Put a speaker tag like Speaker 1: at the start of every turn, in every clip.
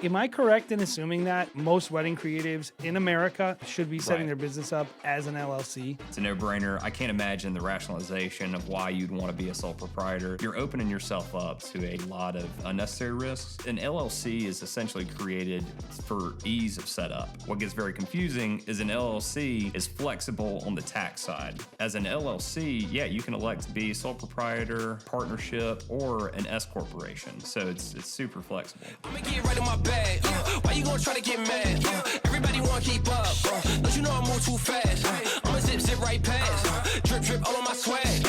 Speaker 1: Am I correct in assuming that most wedding creatives in America should be setting
Speaker 2: Right.
Speaker 1: their business up as an LLC?
Speaker 2: It's a no-brainer. I can't imagine the rationalization of why you'd want to be a sole proprietor. You're opening yourself up to a lot of unnecessary risks. An LLC is essentially created for ease of setup. What gets very confusing is an LLC is flexible on the tax side. As an LLC, yeah, you can elect to be sole proprietor, partnership, or an S corporation. So it's super flexible.
Speaker 3: I'ma get right in my bag. Why you gonna try to get mad? Everybody wanna keep up. Don't you know I move too fast? I'ma zip right past. Drip all on my swag.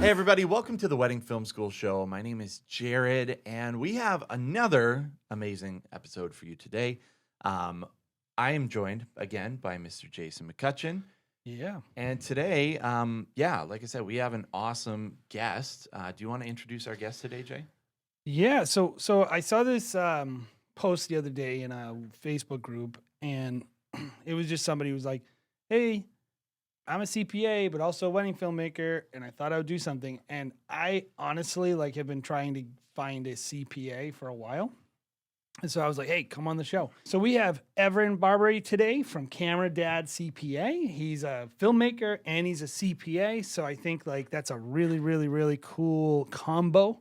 Speaker 4: Hey everybody, welcome to the Wedding Film School Show. My name is Jared, and we have another amazing episode for you today. I am joined again by Mr. Jason McCutcheon.
Speaker 1: Yeah.
Speaker 4: And today, like I said, we have an awesome guest. Do you want to introduce our guest today, Jay?
Speaker 1: Yeah. So I saw this post the other day in a Facebook group, and it was just somebody who was like, "Hey, I'm a CPA, but also a wedding filmmaker, and I thought I would do something." And I honestly have been trying to find a CPA for a while. And so I was like, hey, come on the show. So we have Evan Barbare today from Camera Dad CPA. He's a filmmaker and he's a CPA. So I think that's a really, really, really cool combo.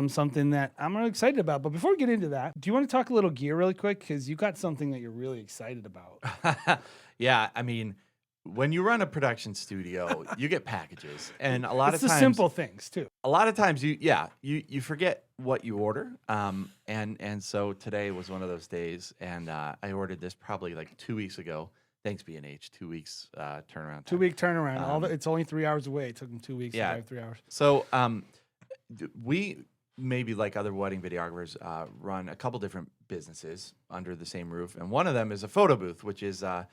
Speaker 1: Something that I'm really excited about. But before we get into that, do you want to talk a little gear really quick? Because you got something that you're really excited about.
Speaker 4: Yeah, I mean, when you run a production studio, you get packages, and a lot
Speaker 1: It's
Speaker 4: of
Speaker 1: the
Speaker 4: times,
Speaker 1: simple things too.
Speaker 4: a lot of times you forget what you order. And so today was one of those days, and I ordered this probably like 2 weeks ago. Thanks B&H, 2 weeks turnaround time.
Speaker 1: 2 week turnaround. It's only 3 hours away. It took them 2 weeks to
Speaker 4: Yeah.
Speaker 1: drive 3 hours.
Speaker 4: So we maybe like other wedding videographers run a couple different businesses under the same roof, and one of them is a photo booth, which is a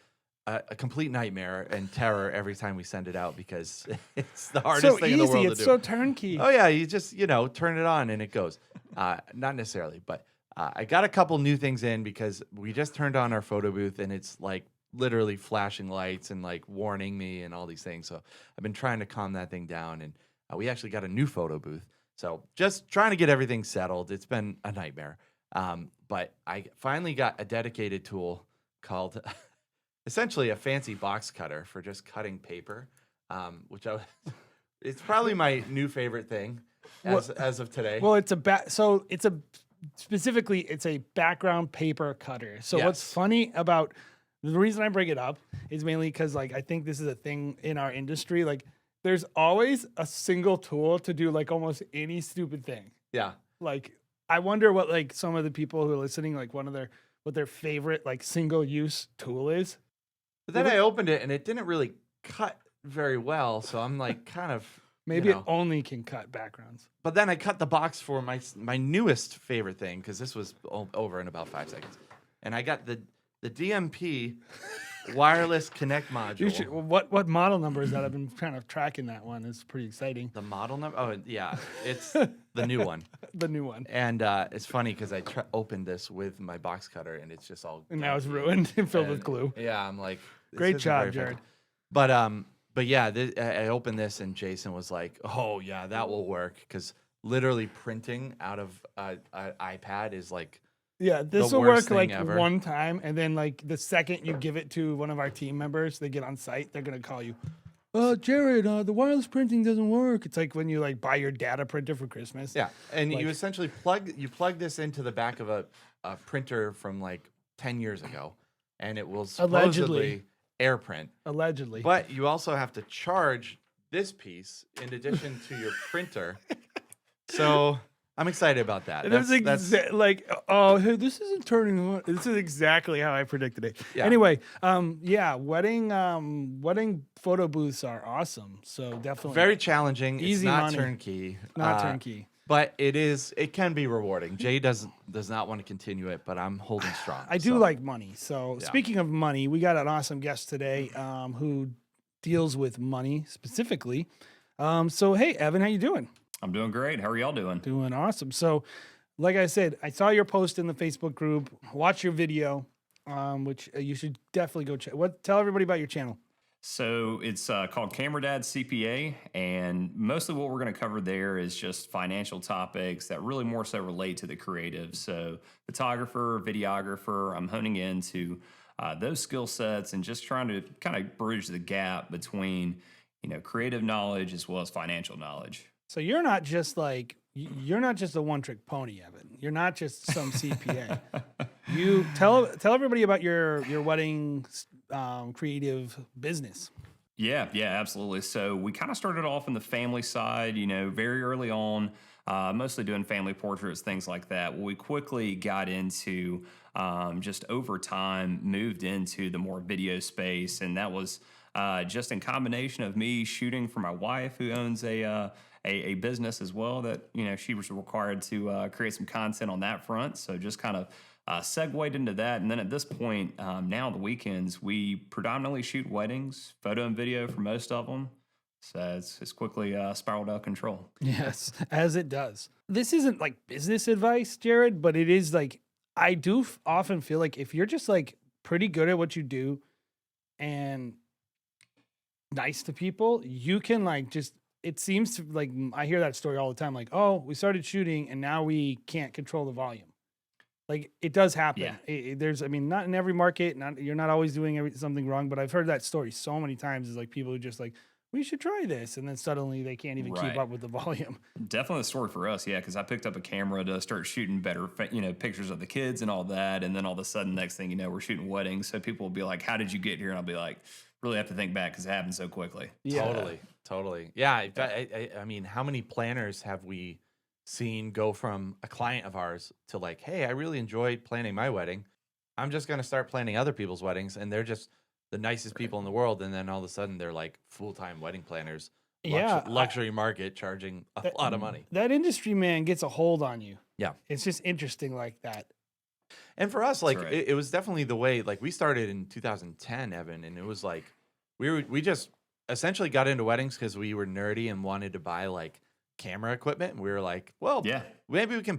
Speaker 4: complete nightmare and terror every time we send it out because it's the hardest thing in the world to do.
Speaker 1: It's so turnkey.
Speaker 4: Oh yeah, you just turn it on and it goes. Not necessarily, but I got a couple new things in because we just turned on our photo booth and it's like literally flashing lights and like warning me and all these things. So I've been trying to calm that thing down, and we actually got a new photo booth. So just trying to get everything settled. It's been a nightmare. But I finally got a dedicated tool called essentially a fancy box cutter for just cutting paper, it's probably my new favorite thing as of today.
Speaker 1: Well, it's specifically it's a background paper cutter. So what's
Speaker 4: Yes.
Speaker 1: funny about the reason I bring it up is mainly because I think this is a thing in our industry. There's always a single tool to do almost any stupid thing.
Speaker 4: Yeah.
Speaker 1: I wonder what some of the people who are listening, what their favorite single use tool is.
Speaker 4: But then I opened it and it didn't really cut very well. So I'm kind of
Speaker 1: Maybe it only can cut backgrounds.
Speaker 4: But then I cut the box for my newest favorite thing because this was over in about 5 seconds, and I got the DMP wireless connect module.
Speaker 1: What model number is that? I've been kind of tracking that one. It's pretty exciting.
Speaker 4: The model number? Oh yeah, it's the new one.
Speaker 1: The new one.
Speaker 4: And it's funny because I opened this with my box cutter and it's just all
Speaker 1: And now it's
Speaker 4: gunky.
Speaker 1: ruined and filled with
Speaker 4: And,
Speaker 1: glue.
Speaker 4: Yeah, I'm like, this
Speaker 1: Great
Speaker 4: isn't
Speaker 1: job,
Speaker 4: very
Speaker 1: Jared.
Speaker 4: effective. But yeah, I opened this and Jason was like, "Oh yeah, that will work," because literally printing out of an iPad is
Speaker 1: Yeah, this
Speaker 4: the
Speaker 1: will
Speaker 4: worst
Speaker 1: work
Speaker 4: thing ever.
Speaker 1: one time, and then the second you give it to one of our team members, they get on site, they're gonna call you. Jared, the wireless printing doesn't work. It's like when you buy your data printer for Christmas.
Speaker 4: Yeah, and you essentially plug this into the back of a printer from 10 years ago, and it will supposedly air print.
Speaker 1: Allegedly.
Speaker 4: But you also have to charge this piece in addition to your printer. So I'm excited about that.
Speaker 1: Hey, this isn't turning on. This is exactly how I predicted it.
Speaker 4: Yeah.
Speaker 1: Anyway, wedding photo booths are awesome. So definitely
Speaker 4: very challenging.
Speaker 1: Easy
Speaker 4: it's not
Speaker 1: money.
Speaker 4: turnkey.
Speaker 1: not turnkey.
Speaker 4: But it can be rewarding. Jay does not want to continue it, but I'm holding strong.
Speaker 1: I do
Speaker 4: so.
Speaker 1: like money. So
Speaker 4: Yeah.
Speaker 1: speaking of money, we got an awesome guest today who deals with money specifically. So hey, Evan, how you doing?
Speaker 2: I'm doing great. How are y'all doing?
Speaker 1: Doing awesome. So, like I said, I saw your post in the Facebook group. Watch your video, which you should definitely go check. Tell everybody about your channel.
Speaker 2: So it's called Camera Dad CPA, and mostly what we're going to cover there is just financial topics that really more so relate to the creative. So photographer, videographer, I'm honing into those skill sets and just trying to kind of bridge the gap between creative knowledge as well as financial knowledge.
Speaker 1: So you're not just like you're not just a one-trick pony, Evan. You're not just some CPA. You tell everybody about your wedding creative business.
Speaker 2: Yeah, absolutely. So we kind of started off in the family side, very early on, mostly doing family portraits, things like that. We quickly got into just over time, moved into the more video space. And that was just in combination of me shooting for my wife, who owns a business as well that, she was required to create some content on that front. So just kind of segued into that. And then at this point, now on the weekends, we predominantly shoot weddings, photo and video for most of them. So it's quickly spiraled out of control.
Speaker 1: Yes, as it does. This isn't like business advice, Jared, but it is like, I do often feel like if you're just like pretty good at what you do and nice to people, you can like just, it seems to like, I hear that story all the time. Like, oh, we started shooting and now we can't control the volume. Like it does happen.
Speaker 2: Yeah.
Speaker 1: I mean, not in every market, you're not always doing something wrong, but I've heard that story so many times. Is like people who just like, we should try this, and then suddenly they can't even keep up with the volume.
Speaker 2: Definitely the story for us, yeah, because I picked up a camera to start shooting better, pictures of the kids and all that, and then all of a sudden, next thing you know, we're shooting weddings. So people will be like, "How did you get here?" And I'll be like, "Really have to think back because it happened so quickly."
Speaker 4: Yeah. Totally. Yeah, I mean, how many planners have we seen go from a client of ours to like, hey, I really enjoyed planning my wedding. I'm just going to start planning other people's weddings. And they're just the nicest people in the world. And then all of a sudden they're like full-time wedding planners. Luxury market charging a lot of money.
Speaker 1: That industry, man, gets a hold on you.
Speaker 4: Yeah.
Speaker 1: It's just interesting like that.
Speaker 4: And for us, like it was definitely the way, like we started in 2010, Evan. And it was like, we just essentially got into weddings because we were nerdy and wanted to buy like camera equipment, and we were like, well, yeah, maybe we can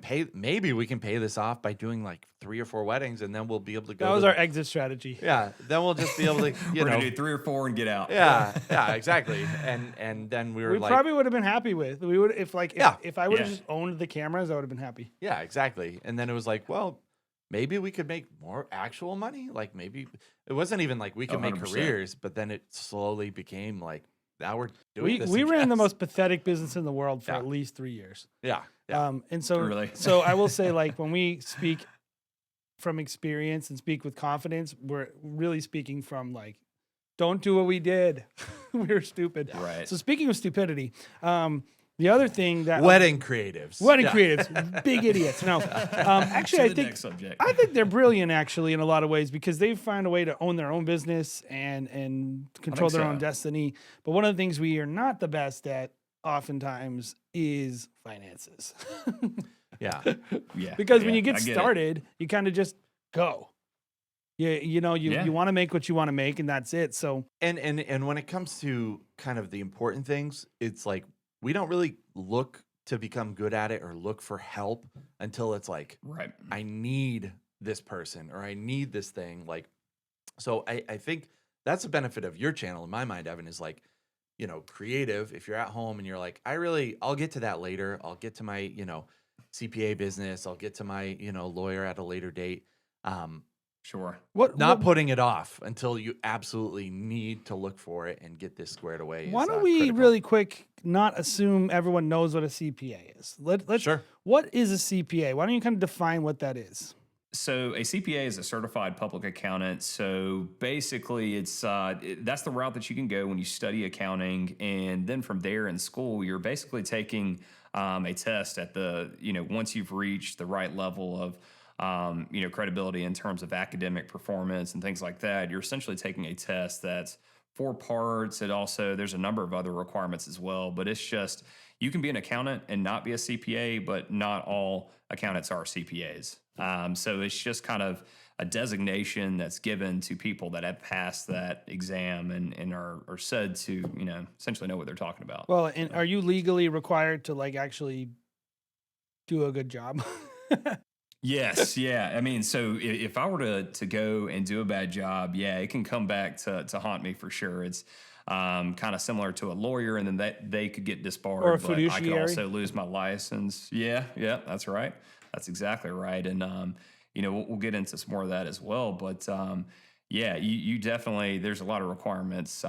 Speaker 4: pay this off by doing like 3 or 4 weddings, and then we'll be able to go.
Speaker 1: That was our exit strategy.
Speaker 4: Yeah, then we'll just be able to,
Speaker 2: we're gonna do 3 or 4 and get out.
Speaker 4: Yeah, exactly. And then we
Speaker 1: probably would have been happy with. We would if I would have just owned the cameras, I would have been happy.
Speaker 4: Yeah, exactly. And then it was like, well, maybe we could make more actual money. Like maybe it wasn't even like we could make careers, but then it slowly became like, now we're doing this.
Speaker 1: We ran the most pathetic business in the world for at least 3 years.
Speaker 4: Yeah.
Speaker 1: And so, so I will say, like, when we speak from experience and speak with confidence, we're really speaking from like, don't do what we did. We were stupid.
Speaker 2: Right.
Speaker 1: So speaking of stupidity, the other thing that
Speaker 4: wedding creatives,
Speaker 1: big idiots. No, actually, I think they're brilliant actually in a lot of ways because they've found a way to own their own business and control their own destiny. But one of the things we are not the best at oftentimes is finances.
Speaker 4: Yeah.
Speaker 1: Because when you get started, you kind of just go. You want to make what you want to make, and that's it. So
Speaker 4: and when it comes to kind of the important things, it's like, we don't really look to become good at it or look for help until it's like, I need this person or I need this thing. Like, so I think that's a benefit of your channel in my mind, Evan, is like, creative. If you're at home and you're like, I'll get to that later. I'll get to my, CPA business. I'll get to my, lawyer at a later date.
Speaker 2: Sure.
Speaker 4: Not putting it off until you absolutely need to look for it and get this squared away.
Speaker 1: Why don't we really quick not assume everyone knows what a CPA is?
Speaker 4: Sure.
Speaker 1: What is a CPA? Why don't you kind of define what that is?
Speaker 2: So a CPA is a certified public accountant. So basically, it's that's the route that you can go when you study accounting, and then from there in school, you're basically taking a test at the once you've reached the right level of credibility in terms of academic performance and things like that. You're essentially taking a test that's 4 parts. There's a number of other requirements as well, but it's just, you can be an accountant and not be a CPA, but not all accountants are CPAs. So it's just kind of a designation that's given to people that have passed that exam and are said to, essentially know what they're talking about.
Speaker 1: Well, and are you legally required to like actually do a good job?
Speaker 2: Yes, yeah. I mean, so if I were to go and do a bad job, yeah, it can come back to haunt me for sure. It's kind of similar to a lawyer, and then that they could get
Speaker 1: Or a
Speaker 2: disbarred, but I could
Speaker 1: fiduciary.
Speaker 2: also lose my license. Yeah, yeah, that's right. That's exactly right. And we'll get into some more of that as well. But yeah, you definitely there's a lot of requirements.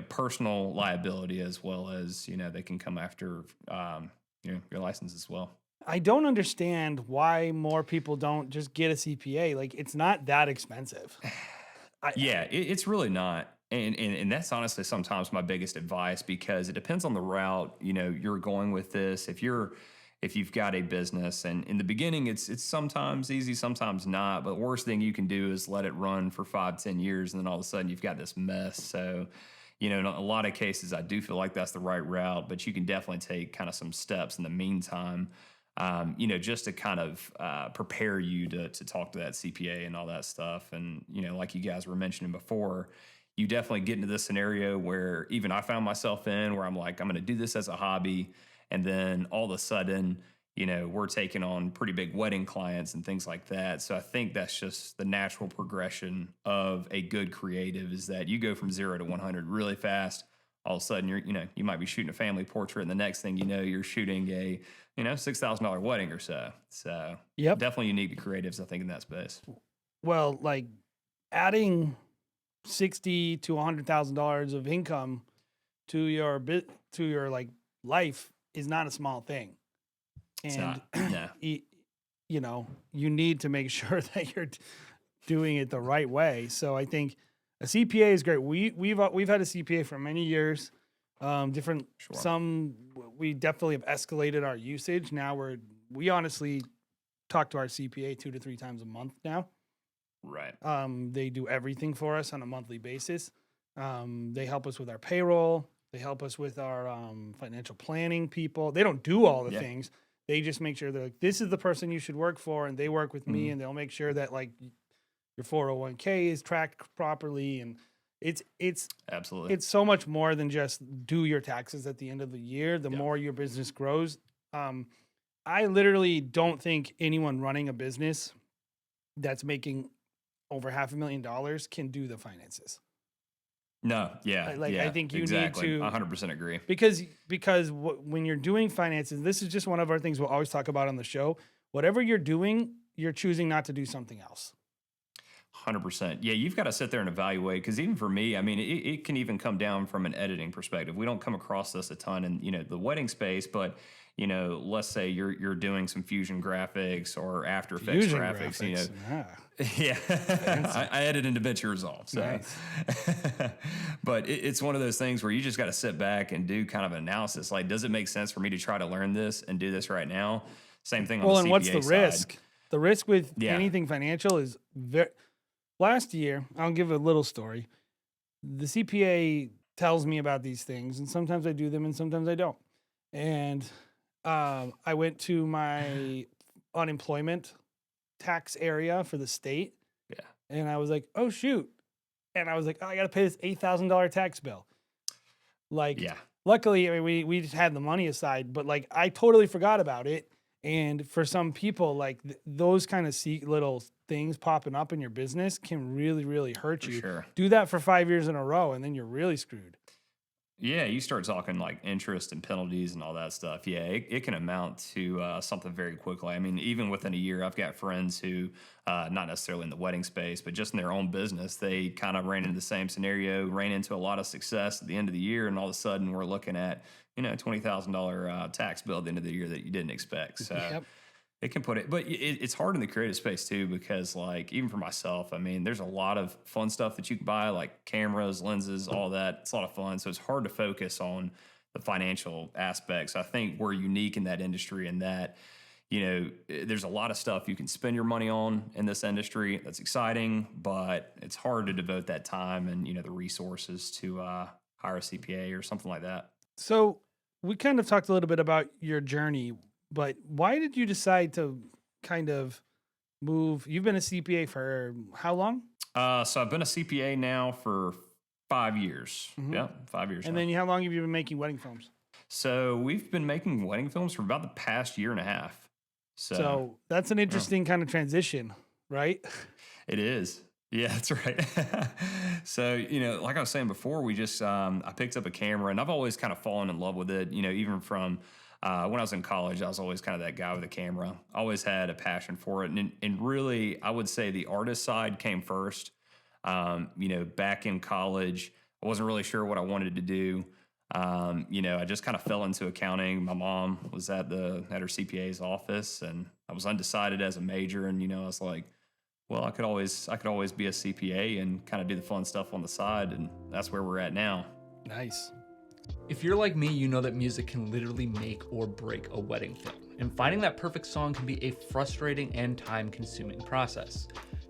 Speaker 2: Personal liability as well as they can come after your license as well.
Speaker 1: I don't understand why more people don't just get a CPA. Like, it's not that expensive.
Speaker 2: Yeah, it's really not. And that's honestly sometimes my biggest advice because it depends on the route, you're going with this. If you've got a business and in the beginning it's sometimes easy, sometimes not. But worst thing you can do is let it run for 5, 10 years and then all of a sudden you've got this mess. So, in a lot of cases I do feel like that's the right route, but you can definitely take kind of some steps in the meantime. Just to kind of prepare you to talk to that CPA and all that stuff. And, like you guys were mentioning before, you definitely get into this scenario where even I found myself in where I'm like, I'm going to do this as a hobby. And then all of a sudden, we're taking on pretty big wedding clients and things like that. So I think that's just the natural progression of a good creative is that you go from 0 to 100 really fast. All of a sudden you might be shooting a family portrait and the next thing you're shooting a $6,000 wedding or so. So
Speaker 1: Yep.
Speaker 2: definitely unique to creatives, I think, in that space.
Speaker 1: Well, like adding $60,000 to $100,000 of income to your like life is not a small thing,
Speaker 2: It's
Speaker 1: and
Speaker 2: not. No.
Speaker 1: you need to make sure that you're doing it the right way. So I think a CPA is great. We've had a CPA for many years. Different
Speaker 2: Sure.
Speaker 1: some we definitely have escalated our usage. Now we honestly talk to our CPA 2 to 3 times a month now.
Speaker 2: Right.
Speaker 1: They do everything for us on a monthly basis. They help us with our payroll. They help us with our financial planning people. They don't do all the things. They just make sure that like, this is the person you should work for, and they work with me, and they'll make sure that like your 401k is tracked properly, and it's
Speaker 2: Absolutely.
Speaker 1: it's so much more than just do your taxes at the end of the year. The more your business grows, I literally don't think anyone running a business that's making over $500,000 can do the finances.
Speaker 2: No, yeah.
Speaker 1: I think you
Speaker 2: exactly.
Speaker 1: need to
Speaker 2: 100% agree.
Speaker 1: because when you're doing finances, this is just one of our things we'll always talk about on the show. Whatever you're doing, you're choosing not to do something else.
Speaker 2: 100%. Yeah, you've got to sit there and evaluate because even for me, I mean, it can even come down from an editing perspective. We don't come across this a ton in the wedding space, but let's say you're doing some Fusion graphics or After Effects
Speaker 1: Fusion
Speaker 2: graphics.
Speaker 1: Yeah.
Speaker 2: I edit in DaVinci Resolve. So,
Speaker 1: Nice.
Speaker 2: but it's one of those things where you just got to sit back and do kind of an analysis. Like, does it make sense for me to try to learn this and do this right now? Same thing on the CPA
Speaker 1: and what's the
Speaker 2: side.
Speaker 1: risk? The risk with
Speaker 2: Yeah.
Speaker 1: anything financial is very. Last year, I'll give a little story. The CPA tells me about these things, and sometimes I do them, and sometimes I don't. And I went to my unemployment tax area for the state.
Speaker 2: Yeah.
Speaker 1: And I was like, oh, shoot. And I was like, oh, I got to pay this $8,000 tax bill. Like, luckily, I mean, we just had the money aside, but like, I totally forgot about it. And for some people, like those kind of little things popping up in your business can really, really hurt you.
Speaker 2: Sure.
Speaker 1: Do that for 5 years in a row, and then you're really screwed.
Speaker 2: Yeah, you start talking like interest and penalties and all that stuff. Yeah, it can amount to something very quickly. I mean, even within a year, I've got friends who, not necessarily in the wedding space, but just in their own business, they kind of ran into the same scenario, ran into a lot of success at the end of the year, and all of a sudden we're looking at, $20,000 tax bill at the end of the year that you didn't expect. So it can put it, but it's hard in the creative space too, because like, even for myself, I mean, there's a lot of fun stuff that you can buy, like cameras, lenses, all that. It's a lot of fun. So it's hard to focus on the financial aspects. I think we're unique in that industry in that, there's a lot of stuff you can spend your money on in this industry. That's exciting, but it's hard to devote that time and, the resources to hire a CPA or something like that.
Speaker 1: So we kind of talked a little bit about your journey, but why did you decide to kind of move? You've been a CPA for how long?
Speaker 2: So I've been a CPA now for 5 years.
Speaker 1: Mhm.
Speaker 2: Yeah, 5 years.
Speaker 1: And
Speaker 2: now.
Speaker 1: then how long have you been making wedding films?
Speaker 2: So we've been making wedding films for about the past year and a half.
Speaker 1: So that's an interesting kind of transition, right?
Speaker 2: It is. Yeah, that's right. So, like I was saying before, we just, I picked up a camera and I've always kind of fallen in love with it. Even from when I was in college, I was always kind of that guy with a camera. Always had a passion for it. And really, I would say the artist side came first. Back in college, I wasn't really sure what I wanted to do. I just kind of fell into accounting. My mom was at her CPA's office and I was undecided as a major. And, I was like, well, I could always be a CPA and kind of do the fun stuff on the side. And that's where we're at now.
Speaker 1: Nice.
Speaker 5: If you're like me, you know that music can literally make or break a wedding film. And finding that perfect song can be a frustrating and time-consuming process.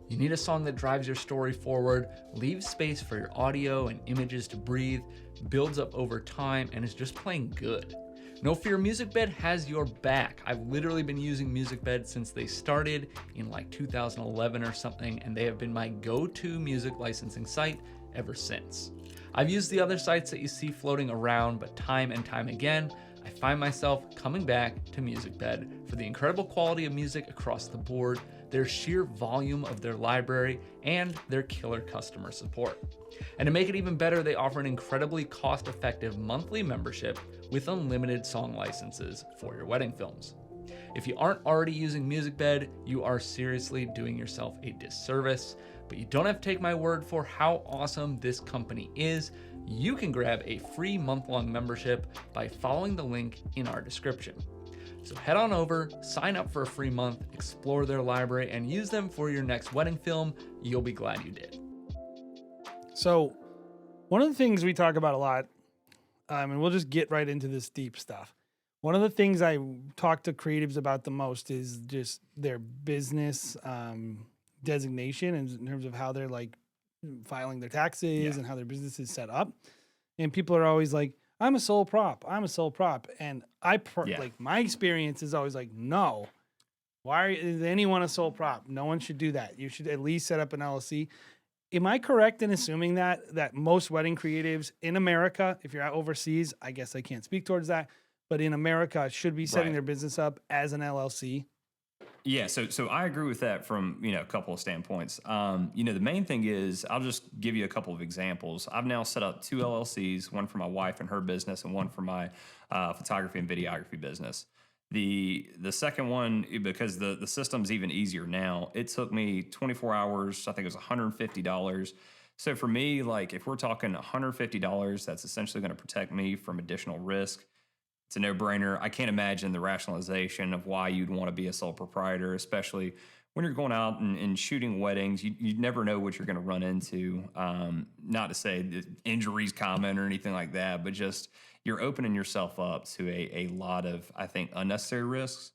Speaker 5: You need a song that drives your story forward, leaves space for your audio and images to breathe, builds up over time, and is just plain good. No fear, MusicBed has your back. I've literally been using MusicBed since they started in like 2011 or something, and they have been my go-to music licensing site ever since. I've used the other sites that you see floating around, but time and time again, I find myself coming back to MusicBed for the incredible quality of music across the board, their sheer volume of their library, and their killer customer support. And to make it even better, they offer an incredibly cost-effective monthly membership with unlimited song licenses for your wedding films. If you aren't already using MusicBed, you are seriously doing yourself a disservice, but you don't have to take my word for how awesome this company is. You can grab a free month-long membership by following the link in our description. So head on over, sign up for a free month, explore their library, and use them for your next wedding film. You'll be glad you did.
Speaker 1: So one of the things we talk about a lot, and we'll just get right into this deep stuff. One of the things I talk to creatives about the most is just their business designation in terms of how they're like filing their taxes and how their business is set up. And people are always like, I'm a sole prop. And like my experience is always like, no, why is anyone a sole prop? No one should do that. You should at least set up an LLC. Am I correct in assuming that most wedding creatives in America, if you're out overseas, I guess I can't speak towards that, but in America should be setting their business up as an LLC?
Speaker 2: Yeah, so I agree with that from a couple of standpoints. The main thing is I'll just give you a couple of examples. I've now set up 2 LLCs, one for my wife and her business, and one for my photography and videography business. The second one, because the system's even easier now, it took me 24 hours. I think it was $150. So for me, like if we're talking $150, that's essentially going to protect me from additional risk. It's a no-brainer. I can't imagine the rationalization of why you'd want to be a sole proprietor, especially when you're going out and shooting weddings. You never know what you're going to run into. Not to say that injuries common or anything like that, but just you're opening yourself up to a lot of, I think, unnecessary risks.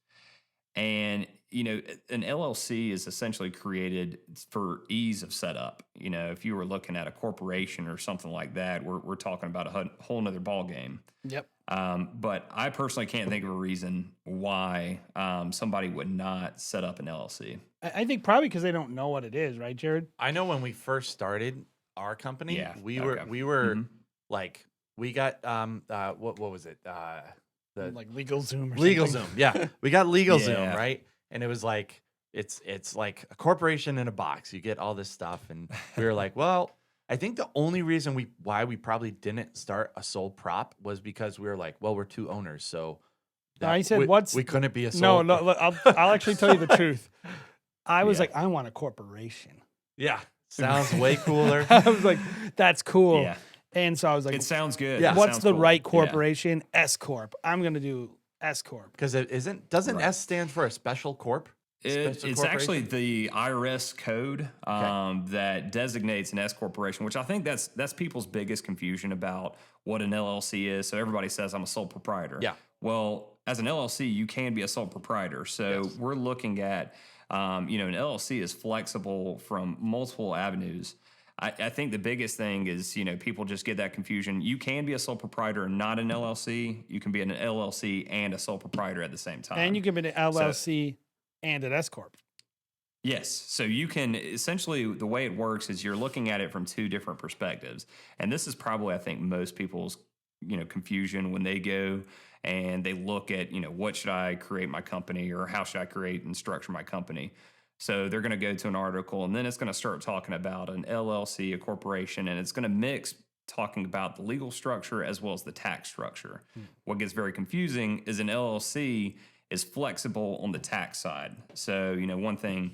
Speaker 2: And, an LLC is essentially created for ease of setup. If you were looking at a corporation or something like that, we're talking about a whole nother ballgame.
Speaker 1: Yep.
Speaker 2: But I personally can't think of a reason why somebody would not set up an LLC.
Speaker 1: I think probably because they don't know what it is, right, Jared?
Speaker 4: I know when we first started our company, we were
Speaker 2: Mm-hmm.
Speaker 4: like we got what was it?
Speaker 1: Like LegalZoom or
Speaker 4: Legal
Speaker 1: something.
Speaker 4: Zoom. Yeah. We got LegalZoom,
Speaker 2: Yeah.
Speaker 4: right? And it was like it's like a corporation in a box. You get all this stuff. And we were like, well, I think the only reason why we probably didn't start a sole prop was because we were like, well, we're 2 owners, so
Speaker 1: I said,
Speaker 4: we couldn't be a sole.
Speaker 1: No, look, I'll actually tell you the truth. I was like, I want a corporation.
Speaker 4: Yeah. Sounds way cooler.
Speaker 1: I was like, that's cool.
Speaker 2: Yeah.
Speaker 1: And so I was like,
Speaker 2: It sounds good.
Speaker 4: Yeah.
Speaker 2: It
Speaker 1: what's
Speaker 2: sounds
Speaker 1: the
Speaker 2: cool.
Speaker 1: right
Speaker 2: Yeah.
Speaker 1: corporation? S Corp. I'm going to do S Corp.
Speaker 4: Because doesn't
Speaker 2: Right.
Speaker 4: S stand for a special corp?
Speaker 2: It's actually the IRS code that designates an S corporation, which I think that's people's biggest confusion about what an LLC is. So everybody says I'm a sole proprietor.
Speaker 4: Yeah.
Speaker 2: Well, as an LLC, you can be a sole proprietor. So we're looking at, an LLC is flexible from multiple avenues. I think the biggest thing is, people just get that confusion. You can be a sole proprietor and not an LLC. You can be an LLC and a sole proprietor at the same time.
Speaker 1: And you can be an LLC and an S Corp.
Speaker 2: Yes. So you can essentially, the way it works is you're looking at it from 2 different perspectives. And this is probably, I think, most people's, confusion when they go and they look at, what should I create my company, or how should I create and structure my company. So they're going to go to an article, and then it's going to start talking about an LLC, a corporation, and it's going to mix talking about the legal structure as well as the tax structure. What gets very confusing is an LLC is flexible on the tax side. So, one thing,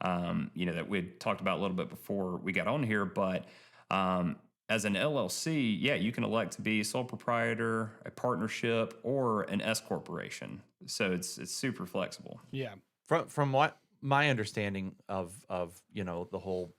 Speaker 2: that we had talked about a little bit before we got on here, but as an LLC, yeah, you can elect to be a sole proprietor, a partnership, or an S corporation. So it's super flexible.
Speaker 1: Yeah.
Speaker 4: From what my understanding of the whole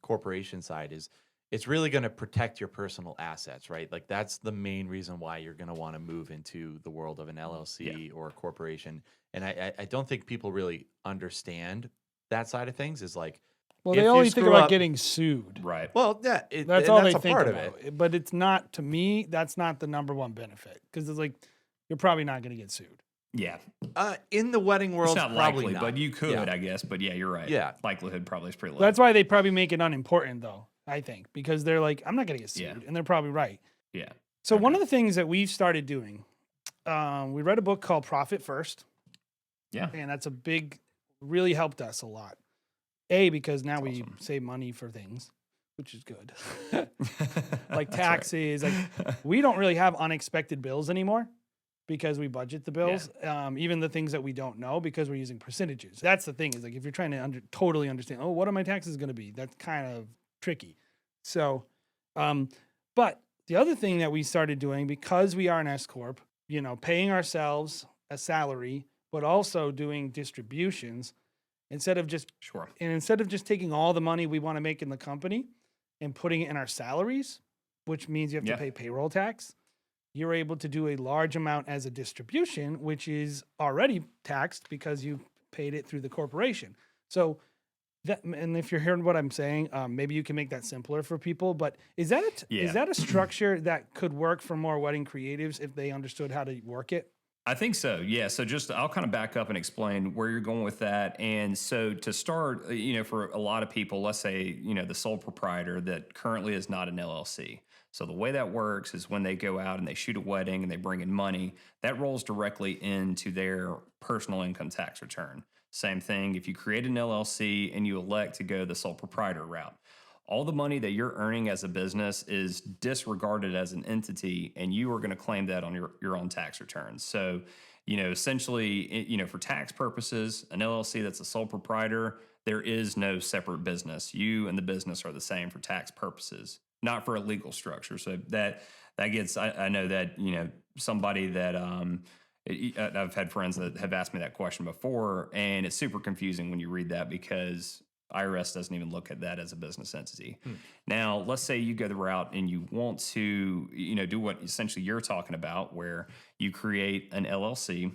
Speaker 4: corporation side is, it's really going to protect your personal assets, right? Like that's the main reason why you're going to want to move into the world of an LLC or a corporation. And I don't think people really understand that side of things. Is like,
Speaker 1: Well,
Speaker 4: if
Speaker 1: they
Speaker 4: you
Speaker 1: always think
Speaker 4: screw
Speaker 1: about
Speaker 4: up-
Speaker 1: getting sued.
Speaker 2: Right.
Speaker 4: Well, yeah,
Speaker 1: That's all they
Speaker 4: a
Speaker 1: think
Speaker 4: part
Speaker 1: about.
Speaker 4: of it.
Speaker 1: But it's not, to me, that's not the number one benefit, because it's like, you're probably not going to get sued.
Speaker 2: Yeah.
Speaker 4: In the wedding world,
Speaker 2: It's not
Speaker 4: probably
Speaker 2: likely,
Speaker 4: not.
Speaker 2: but you could,
Speaker 4: Yeah.
Speaker 2: I guess. But yeah, you're right.
Speaker 4: Yeah.
Speaker 2: Likelihood probably is pretty low.
Speaker 1: That's why they probably make it unimportant, though, I think, because they're like, I'm not going to get sued.
Speaker 2: Yeah.
Speaker 1: And they're probably right.
Speaker 2: Yeah.
Speaker 1: So one of the things that we've started doing, we read a book called Profit First.
Speaker 2: Yeah.
Speaker 1: And that's really helped us a lot. Because now we
Speaker 2: awesome.
Speaker 1: save money for things, which is good. Like
Speaker 2: That's right.
Speaker 1: taxes. Like we don't really have unexpected bills anymore because we budget the bills. Even the things that we don't know, because we're using percentages. That's the thing, is like, if you're trying to totally understand, what are my taxes going to be? That's kind of tricky. So, but the other thing that we started doing, because we are an S Corp, paying ourselves a salary, but also doing distributions, instead of just taking all the money we want to make in the company and putting it in our salaries, which means you have to pay payroll tax, you're able to do a large amount as a distribution, which is already taxed because you paid it through the corporation. So that, and if you're hearing what I'm saying, maybe you can make that simpler for people. But is that a structure that could work for more wedding creatives if they understood how to work it?
Speaker 2: I think so. Yeah. So I'll kind of back up and explain where you're going with that. And so to start, for a lot of people, let's say, the sole proprietor that currently is not an LLC. So the way that works is when they go out and they shoot a wedding and they bring in money, that rolls directly into their personal income tax return. Same thing if you create an LLC and you elect to go the sole proprietor route. All the money that you're earning as a business is disregarded as an entity, and you are going to claim that on your own tax returns. So, essentially, for tax purposes, an LLC that's a sole proprietor, there is no separate business. You and the business are the same for tax purposes, not for a legal structure. So that gets, I know that, somebody that, I've had friends that have asked me that question before, and it's super confusing when you read that, because IRS doesn't even look at that as a business entity. Now, let's say you go the route and you want to, do what essentially you're talking about, where you create an LLC,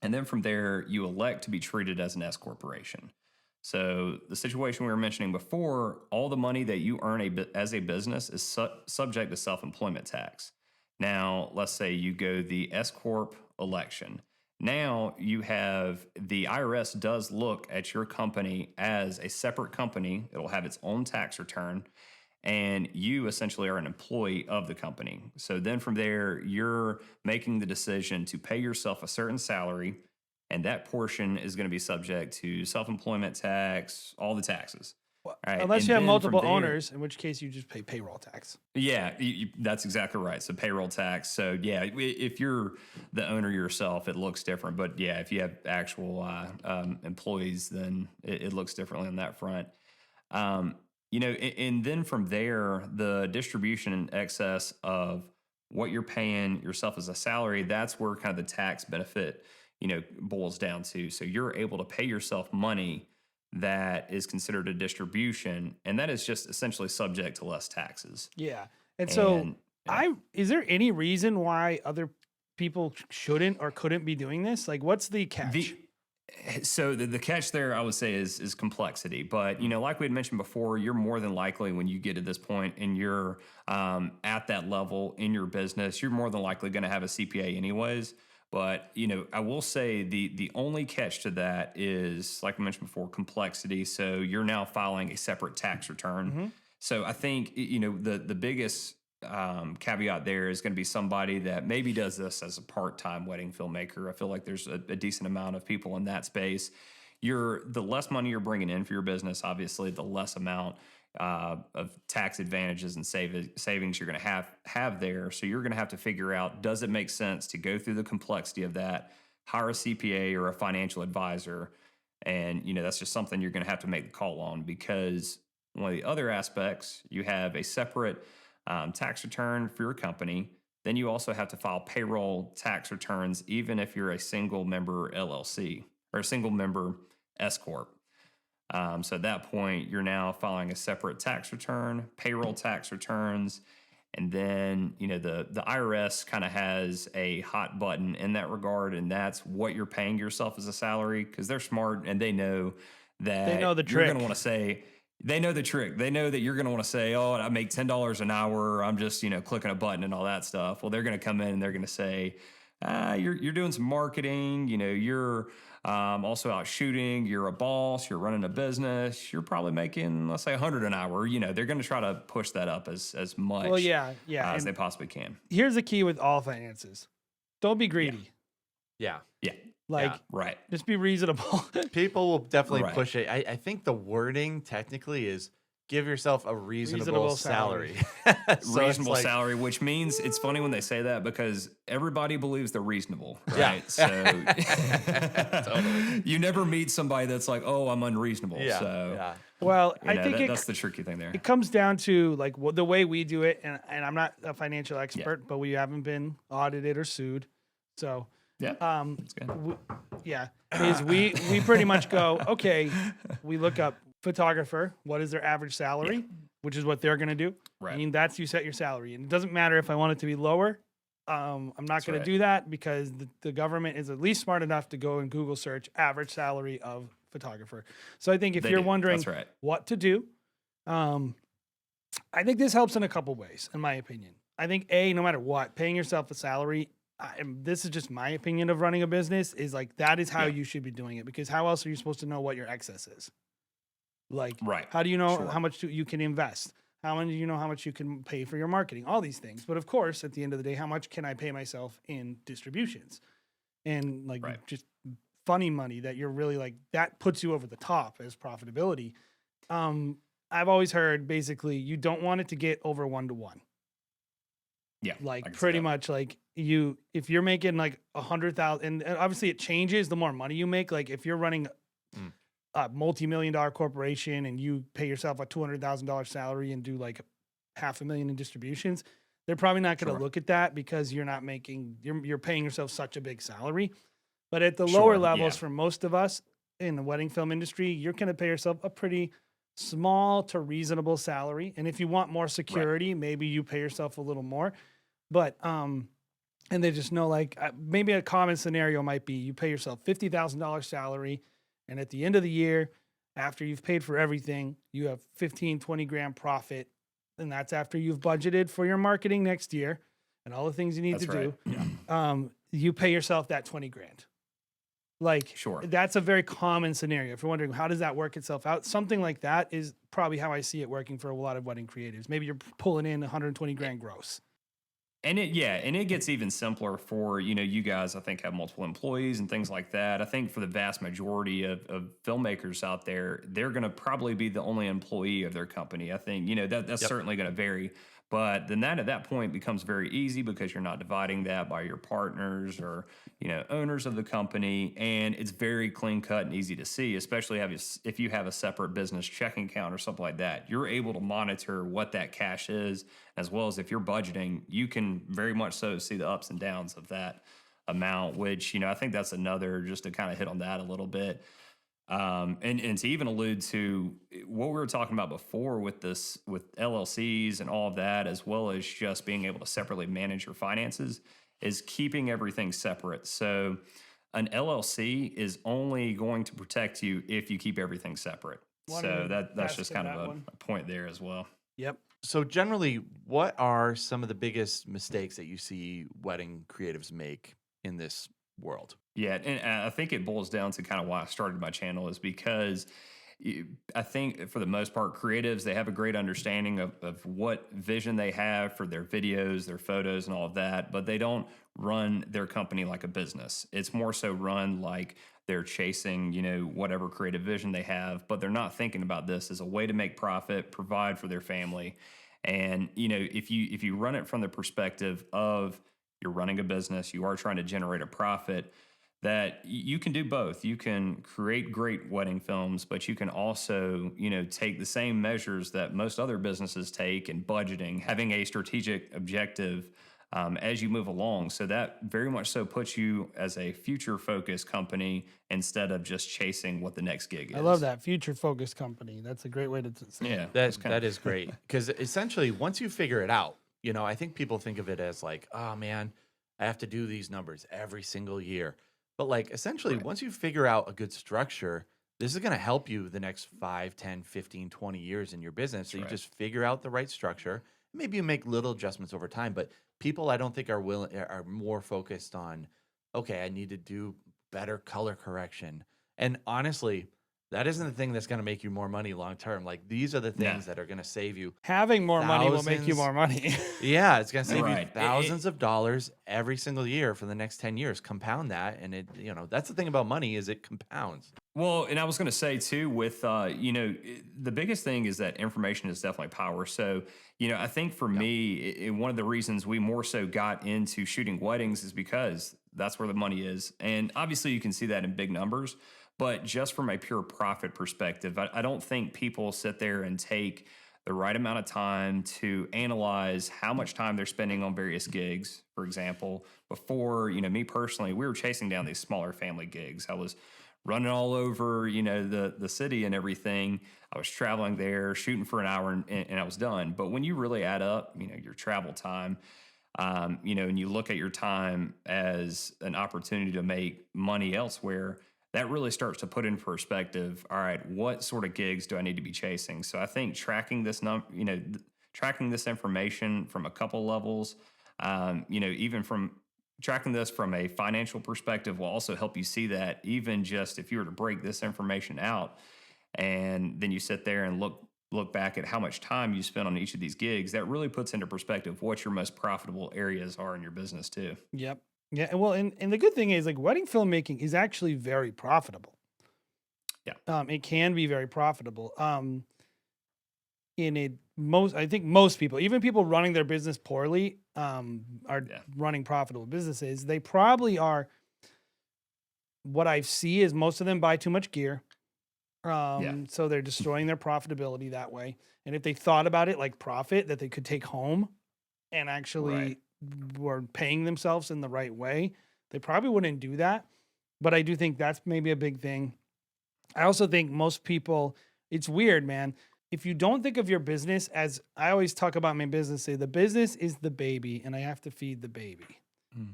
Speaker 2: and then from there you elect to be treated as an S corporation. So the situation we were mentioning before, all the money that you earn as a business is subject to self-employment tax. Now, let's say you go the S corp election. Now you have, the IRS does look at your company as a separate company. It'll have its own tax return, and you essentially are an employee of the company. So then from there, you're making the decision to pay yourself a certain salary, and that portion is going to be subject to self-employment tax, all the taxes. Right.
Speaker 1: Unless
Speaker 2: And
Speaker 1: you have
Speaker 2: then
Speaker 1: multiple
Speaker 2: from there-
Speaker 1: owners, in which case you just pay payroll tax.
Speaker 2: Yeah, that's exactly right. So payroll tax. So yeah, if you're the owner yourself, it looks different. But yeah, if you have actual employees, then it looks differently on that front. And then from there, the distribution in excess of what you're paying yourself as a salary, that's where kind of the tax benefit, boils down to. So you're able to pay yourself money that is considered a distribution, and that is just essentially subject to less taxes.
Speaker 1: Yeah. And so
Speaker 2: And, yeah.
Speaker 1: is there any reason why other people shouldn't or couldn't be doing this? Like, what's the catch?
Speaker 2: So the catch there, I would say, is complexity. But, like we had mentioned before, you're more than likely, when you get to this point and you're at that level in your business, you're more than likely going to have a CPA anyways. But, I will say the only catch to that is, like I mentioned before, complexity. So you're now filing a separate tax return. So I think, the biggest caveat there is going to be somebody that maybe does this as a part-time wedding filmmaker. I feel like there's a decent amount of people in that space. The less money you're bringing in for your business, obviously, the less amount of tax advantages and savings you're going to have there. So you're going to have to figure out, does it make sense to go through the complexity of that, hire a CPA or a financial advisor? And, that's just something you're going to have to make the call on, because one of the other aspects, you have a separate tax return for your company. Then you also have to file payroll tax returns, even if you're a single member LLC or a single member S Corp. So at that point, you're now filing a separate tax return, payroll tax returns, and then the IRS kind of has a hot button in that regard, and that's what you're paying yourself as a salary, because they're smart and they know that
Speaker 1: They know the
Speaker 2: you're going
Speaker 1: trick.
Speaker 2: to want to say. They know the trick. They know that you're going to want to say, "Oh, I make $10 an hour. I'm just clicking a button and all that stuff." Well, they're going to come in and they're going to say, "You're doing some marketing. You're also out shooting. You're a boss. You're running a business. You're probably making, let's say, $100 an hour." They're going to try to push that up as much
Speaker 1: Well, yeah.
Speaker 2: as
Speaker 1: And
Speaker 2: they possibly can.
Speaker 1: here's the key with all finances: don't be greedy.
Speaker 4: Yeah.
Speaker 2: Yeah,
Speaker 1: Like,
Speaker 4: Yeah.
Speaker 2: right.
Speaker 1: just be reasonable.
Speaker 4: People will definitely
Speaker 2: Right.
Speaker 4: push it. I think the wording technically is give yourself a reasonable,
Speaker 1: Reasonable
Speaker 4: salary.
Speaker 1: salary.
Speaker 4: So it's
Speaker 2: Reasonable
Speaker 4: like-
Speaker 2: salary, which means it's funny when they say that, because everybody believes they're reasonable,
Speaker 4: Yeah.
Speaker 2: right? So
Speaker 4: Totally.
Speaker 2: you never meet somebody that's like, "Oh, I'm unreasonable."
Speaker 4: Yeah.
Speaker 2: So
Speaker 4: Yeah.
Speaker 1: Well, I think
Speaker 2: that's the tricky thing there.
Speaker 1: it comes down to like the way we do it, and I'm not a financial expert, but we haven't been audited or sued, so
Speaker 2: Yeah, that's good.
Speaker 1: yeah, is we pretty much go, okay, we look up photographer, what is their average salary, which is what they're going to do.
Speaker 2: Right.
Speaker 1: I mean, that's, you set your salary, and it doesn't matter if I want it to be lower. I'm not going
Speaker 2: right.
Speaker 1: to do that, because the government is at least smart enough to go and Google search average salary of photographer. So I think if
Speaker 2: They
Speaker 1: you're
Speaker 2: do.
Speaker 1: wondering
Speaker 2: That's right.
Speaker 1: what to do, I think this helps in a couple ways, in my opinion. I think no matter what, paying yourself a salary, and this is just my opinion of running a business, is like that is how you should be doing it, because how else are you supposed to know what your excess is? Like,
Speaker 2: Right.
Speaker 1: how do you know
Speaker 2: Sure.
Speaker 1: how much you can invest? How much do you know how much you can pay for your marketing? All these things. But of course, at the end of the day, how much can I pay myself in distributions? And like
Speaker 2: Right.
Speaker 1: just funny money that you're really like, that puts you over the top as profitability. I've always heard basically you don't want it to get over 1-to-1.
Speaker 2: Yeah, I
Speaker 1: Like
Speaker 2: can see
Speaker 1: pretty
Speaker 2: that.
Speaker 1: much like if you're making like 100,000, and obviously it changes the more money you make. Like if you're running a multi-million-dollar corporation and you pay yourself a $200,000 salary and do like $500,000 in distributions, they're probably not going to
Speaker 2: Sure.
Speaker 1: look at that, because you're not making, you're paying yourself such a big salary. But at the
Speaker 2: Sure,
Speaker 1: lower levels,
Speaker 2: yeah.
Speaker 1: for most of us in the wedding film industry, you're going to pay yourself a pretty small to reasonable salary. And if you want more security, maybe you pay yourself a little more. But and they just know, like, maybe a common scenario might be you pay yourself $50,000 salary, and at the end of the year, after you've paid for everything, you have 15, 20 grand profit. And that's after you've budgeted for your marketing next year and all the things you need
Speaker 2: That's
Speaker 1: to
Speaker 2: right.
Speaker 1: do. You pay yourself that 20 grand. Like,
Speaker 2: Sure.
Speaker 1: that's a very common scenario. If you're wondering, how does that work itself out? Something like that is probably how I see it working for a lot of wedding creatives. Maybe you're pulling in 120 grand gross.
Speaker 2: And it gets even simpler for, you guys, I think, have multiple employees and things like that. I think for the vast majority of filmmakers out there, they're going to probably be the only employee of their company. I think, that's certainly going to vary. But then that at that point becomes very easy, because you're not dividing that by your partners or, owners of the company. And it's very clean cut and easy to see, especially if you have a separate business checking account or something like that. You're able to monitor what that cash is, as well as if you're budgeting, you can very much so see the ups and downs of that amount, which, I think that's another, just to kind of hit on that a little bit. And to even allude to what we were talking about before with LLCs and all of that, as well as just being able to separately manage your finances, is keeping everything separate. So an LLC is only going to protect you if you keep everything separate.
Speaker 1: Wanted
Speaker 2: So
Speaker 1: to
Speaker 2: that's
Speaker 1: ask
Speaker 2: just
Speaker 1: him
Speaker 2: kind
Speaker 1: that
Speaker 2: of
Speaker 1: one.
Speaker 2: a point there as well.
Speaker 1: Yep.
Speaker 4: So generally, what are some of the biggest mistakes that you see wedding creatives make in this world?
Speaker 2: Yeah, and I think it boils down to kind of why I started my channel, is because I think for the most part, creatives, they have a great understanding of what vision they have for their videos, their photos, and all of that, but they don't run their company like a business. It's more so run like they're chasing, whatever creative vision they have, but they're not thinking about this as a way to make profit, provide for their family. And, if you run it from the perspective of you're running a business, you are trying to generate a profit, that you can do both. You can create great wedding films, but you can also, take the same measures that most other businesses take in budgeting, having a strategic objective as you move along. So that very much so puts you as a future focused company instead of just chasing what the next gig is.
Speaker 1: I love that, future focused company. That's a great way to say it.
Speaker 2: Yeah,
Speaker 4: That is great because essentially once you figure it out, I think people think of it as like, oh man, I have to do these numbers every single year. But like essentially once you figure out a good structure, this is going to help you the next 5, 10, 15, 20 years in your business. So you just figure out the right structure. Maybe you make little adjustments over time, but people I don't think are more focused on, okay, I need to do better color correction. And honestly, that isn't the thing that's going to make you more money long term. Like these are the things that are going to save you.
Speaker 1: Having more money will make you
Speaker 4: thousands-
Speaker 1: more money.
Speaker 4: Yeah, it's going to save you
Speaker 2: Right.
Speaker 4: thousands of dollars every single year for the next 10 years. Compound that. And that's the thing about money is it compounds.
Speaker 2: Well, and I was going to say too, with the biggest thing is that information is definitely power. So, I think for me, one of the reasons we more so got into shooting weddings is because that's where the money is, and obviously you can see that in big numbers. But just from a pure profit perspective, I don't think people sit there and take the right amount of time to analyze how much time they're spending on various gigs. For example, before, me personally, we were chasing down these smaller family gigs. I was running all over, the city and everything. I was traveling there, shooting for an hour, and I was done. But when you really add up, your travel time, and you look at your time as an opportunity to make money elsewhere, that really starts to put in perspective, all right, what sort of gigs do I need to be chasing? So I think tracking this tracking this information from a couple levels, even from tracking this from a financial perspective will also help you see that even just if you were to break this information out and then you sit there and look back at how much time you spent on each of these gigs, that really puts into perspective what your most profitable areas are in your business too.
Speaker 1: Yep. Yeah. Well, and the good thing is like wedding filmmaking is actually very profitable.
Speaker 2: Yeah.
Speaker 1: It can be very profitable. I think most people, even people running their business poorly, are running profitable businesses. They probably are. What I see is most of them buy too much gear. So they're destroying their profitability that way. And if they thought about it like profit that they could take home and actually were paying themselves in the right way, they probably wouldn't do that. But I do think that's maybe a big thing. I also think most people, it's weird, man. If you don't think of your business as, I always talk about my business, say the business is the baby and I have to feed the baby.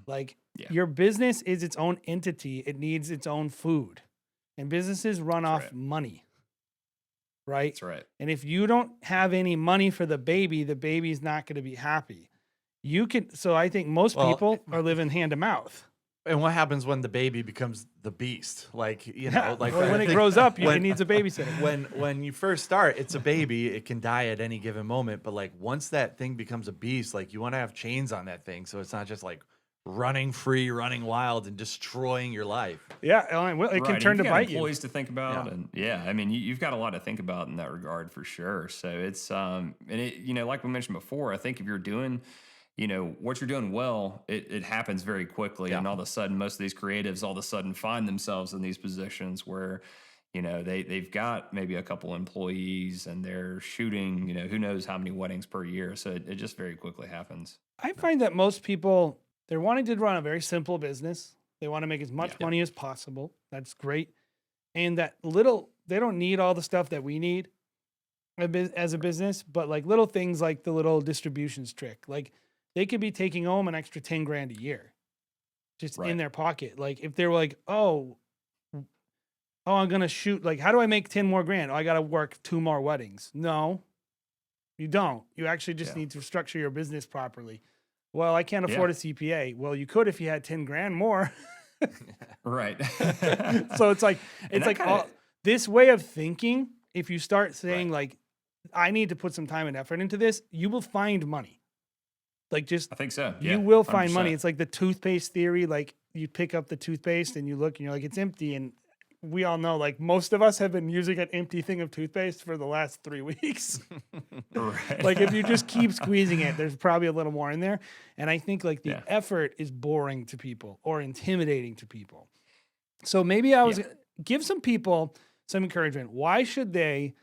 Speaker 1: Like your business is its own entity. It needs its own food. And businesses run off money. Right?
Speaker 2: That's right.
Speaker 1: And if you don't have any money for the baby's not going to be happy. So I think most people are living hand to mouth.
Speaker 4: And what happens when the baby becomes the beast? Like,
Speaker 1: when it grows up, it needs a babysitter.
Speaker 4: When you first start, it's a baby. It can die at any given moment. But like once that thing becomes a beast, like you want to have chains on that thing. So it's not just like running free, running wild and destroying your life.
Speaker 1: Yeah. It can turn to bite you.
Speaker 2: Employees to think about. And I mean, you've got a lot to think about in that regard for sure. So it's, and it, like we mentioned before, I think if you're doing, what you're doing well, it happens very quickly. And all of a sudden, most of these creatives all of a sudden find themselves in these positions where, they've got maybe a couple employees and they're shooting, who knows how many weddings per year. So it just very quickly happens.
Speaker 1: I find that most people, they're wanting to run a very simple business. They want to make as much money as possible. That's great. And they don't need all the stuff that we need as a business, but like little things like the little distributions trick, like they could be taking home an extra 10 grand a year just in their pocket. Like if they were like, oh, I'm going to shoot, like, how do I make 10 more grand? Oh, I got to work 2 more weddings. No, you don't. You actually just need to structure your business properly. Well, I can't afford a CPA. Well, you could if you had 10 grand more.
Speaker 2: Right.
Speaker 1: So it's like this way of thinking, if you start saying like, I need to put some time and effort into this, you will find money. Like just,
Speaker 2: I think so.
Speaker 1: you
Speaker 2: Yeah,
Speaker 1: will find
Speaker 2: 100%.
Speaker 1: money. It's like the toothpaste theory. Like you pick up the toothpaste and you look and you're like, it's empty. And we all know, like most of us have been using an empty thing of toothpaste for the last 3 weeks.
Speaker 2: Right.
Speaker 1: Like if you just keep squeezing it, there's probably a little more in there. And I think like the
Speaker 2: Yeah.
Speaker 1: effort is boring to people or intimidating to people. So maybe I was give some people some encouragement. Why should they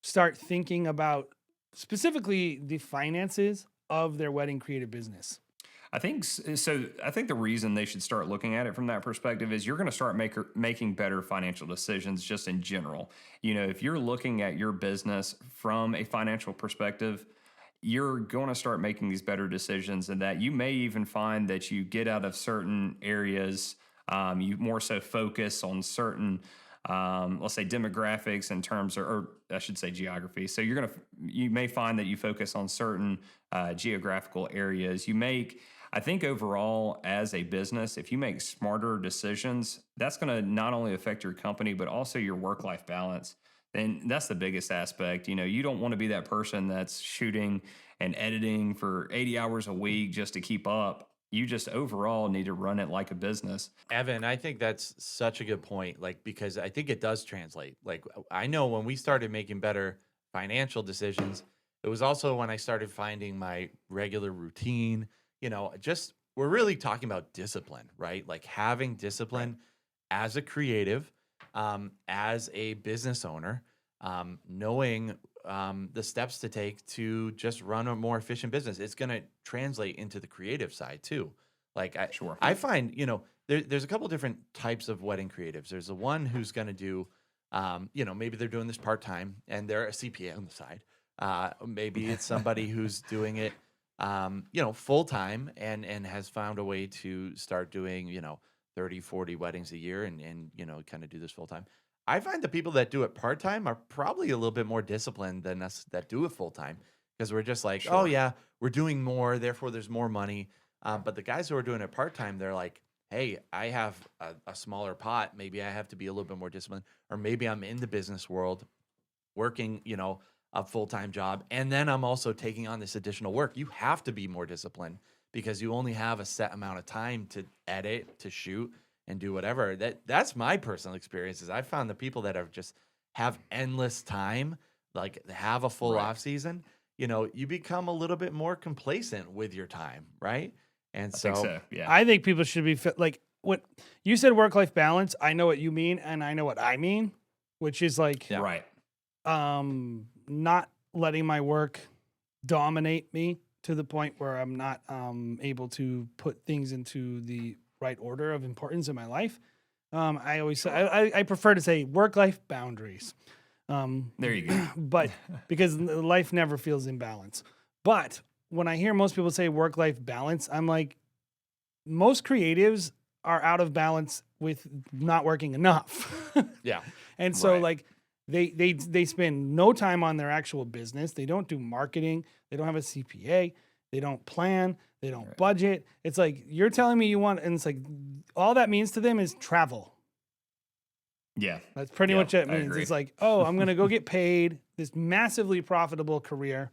Speaker 1: start thinking about specifically the finances of their wedding creative business?
Speaker 2: I think so. I think the reason they should start looking at it from that perspective is you're going to start making better financial decisions just in general. You know, if you're looking at your business from a financial perspective, you're going to start making these better decisions, and that you may even find that you get out of certain areas. You more so focus on certain, let's say, demographics in terms of, or I should say geography. So you may find that you focus on certain geographical areas. I think overall as a business, if you make smarter decisions, that's going to not only affect your company, but also your work-life balance. And that's the biggest aspect. You know, you don't want to be that person that's shooting and editing for 80 hours a week just to keep up. You just overall need to run it like a business.
Speaker 4: Evan, I think that's such a good point. Like, because I think it does translate. Like, I know when we started making better financial decisions, it was also when I started finding my regular routine. You know, just we're really talking about discipline, right? Like having discipline as a creative, as a business owner, knowing the steps to take to just run a more efficient business. It's going to translate into the creative side too. Like I find, you know, there's a couple different types of wedding creatives. There's the one who's going to do, you know, maybe they're doing this part-time and they're a CPA on the side. Maybe it's somebody who's doing it, you know, full-time and has found a way to start doing, you know, 30, 40 weddings a year and you know, kind of do this full-time. I find the people that do it part-time are probably a little bit more disciplined than us that do it full-time, because we're just like, oh yeah, we're doing more, therefore there's more money. But the guys who are doing it part-time, they're like, hey, I have a smaller pot. Maybe I have to be a little bit more disciplined, or maybe I'm in the business world working, you know, a full-time job, and then I'm also taking on this additional work. You have to be more disciplined because you only have a set amount of time to edit, to shoot, and do whatever. That's my personal experiences. I found the people that have endless time, like have a full off season, you know, you become a little bit more complacent with your time, right? And
Speaker 2: I think so, yeah.
Speaker 1: I think people should be like what you said, work-life balance. I know what you mean, and I know what I mean, which is like
Speaker 2: Right.
Speaker 1: not letting my work dominate me to the point where I'm not able to put things into the right order of importance in my life. I always say I prefer to say work-life boundaries.
Speaker 2: There you go.
Speaker 1: But because life never feels in balance. But when I hear most people say work-life balance, I'm like, most creatives are out of balance with not working enough.
Speaker 4: Yeah.
Speaker 1: And so like they spend no time on their actual business. They don't do marketing. They don't have a CPA. They don't plan. They don't budget. It's like, you're telling me you want, and it's like, all that means to them is travel.
Speaker 2: Yeah.
Speaker 1: That's pretty much what it
Speaker 2: I
Speaker 1: means.
Speaker 2: agree.
Speaker 1: It's like, oh, I'm going to go get paid this massively profitable career.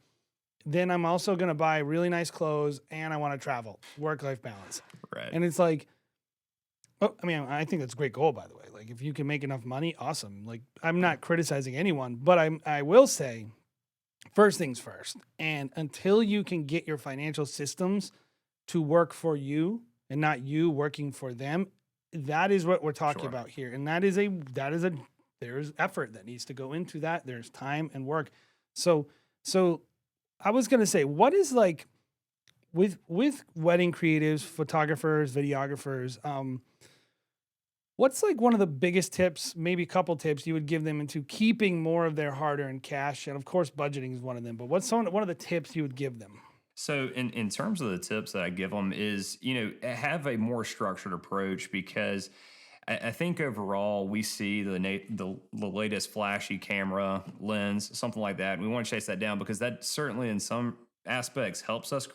Speaker 1: Then I'm also going to buy really nice clothes and I want to travel. Work-life balance.
Speaker 2: Right.
Speaker 1: And it's like, oh, I mean, I think that's a great goal, by the way. Like, if you can make enough money, awesome. Like, I'm not criticizing anyone, but I will say, first things first. And until you can get your financial systems to work for you and not you working for them, that is what we're talking about here. And there's effort that needs to go into that. There's time and work. So I was going to say, what is like with wedding creatives, photographers, videographers, what's like one of the biggest tips, maybe a couple tips you would give them into keeping more of their hard-earned cash? And of course, budgeting is one of them, but what's one of the tips you would give them?
Speaker 2: So in terms of the tips that I give them is, you know, have a more structured approach, because I think overall we see the latest flashy camera lens, something like that. And we want to chase that down because that certainly in some aspects helps us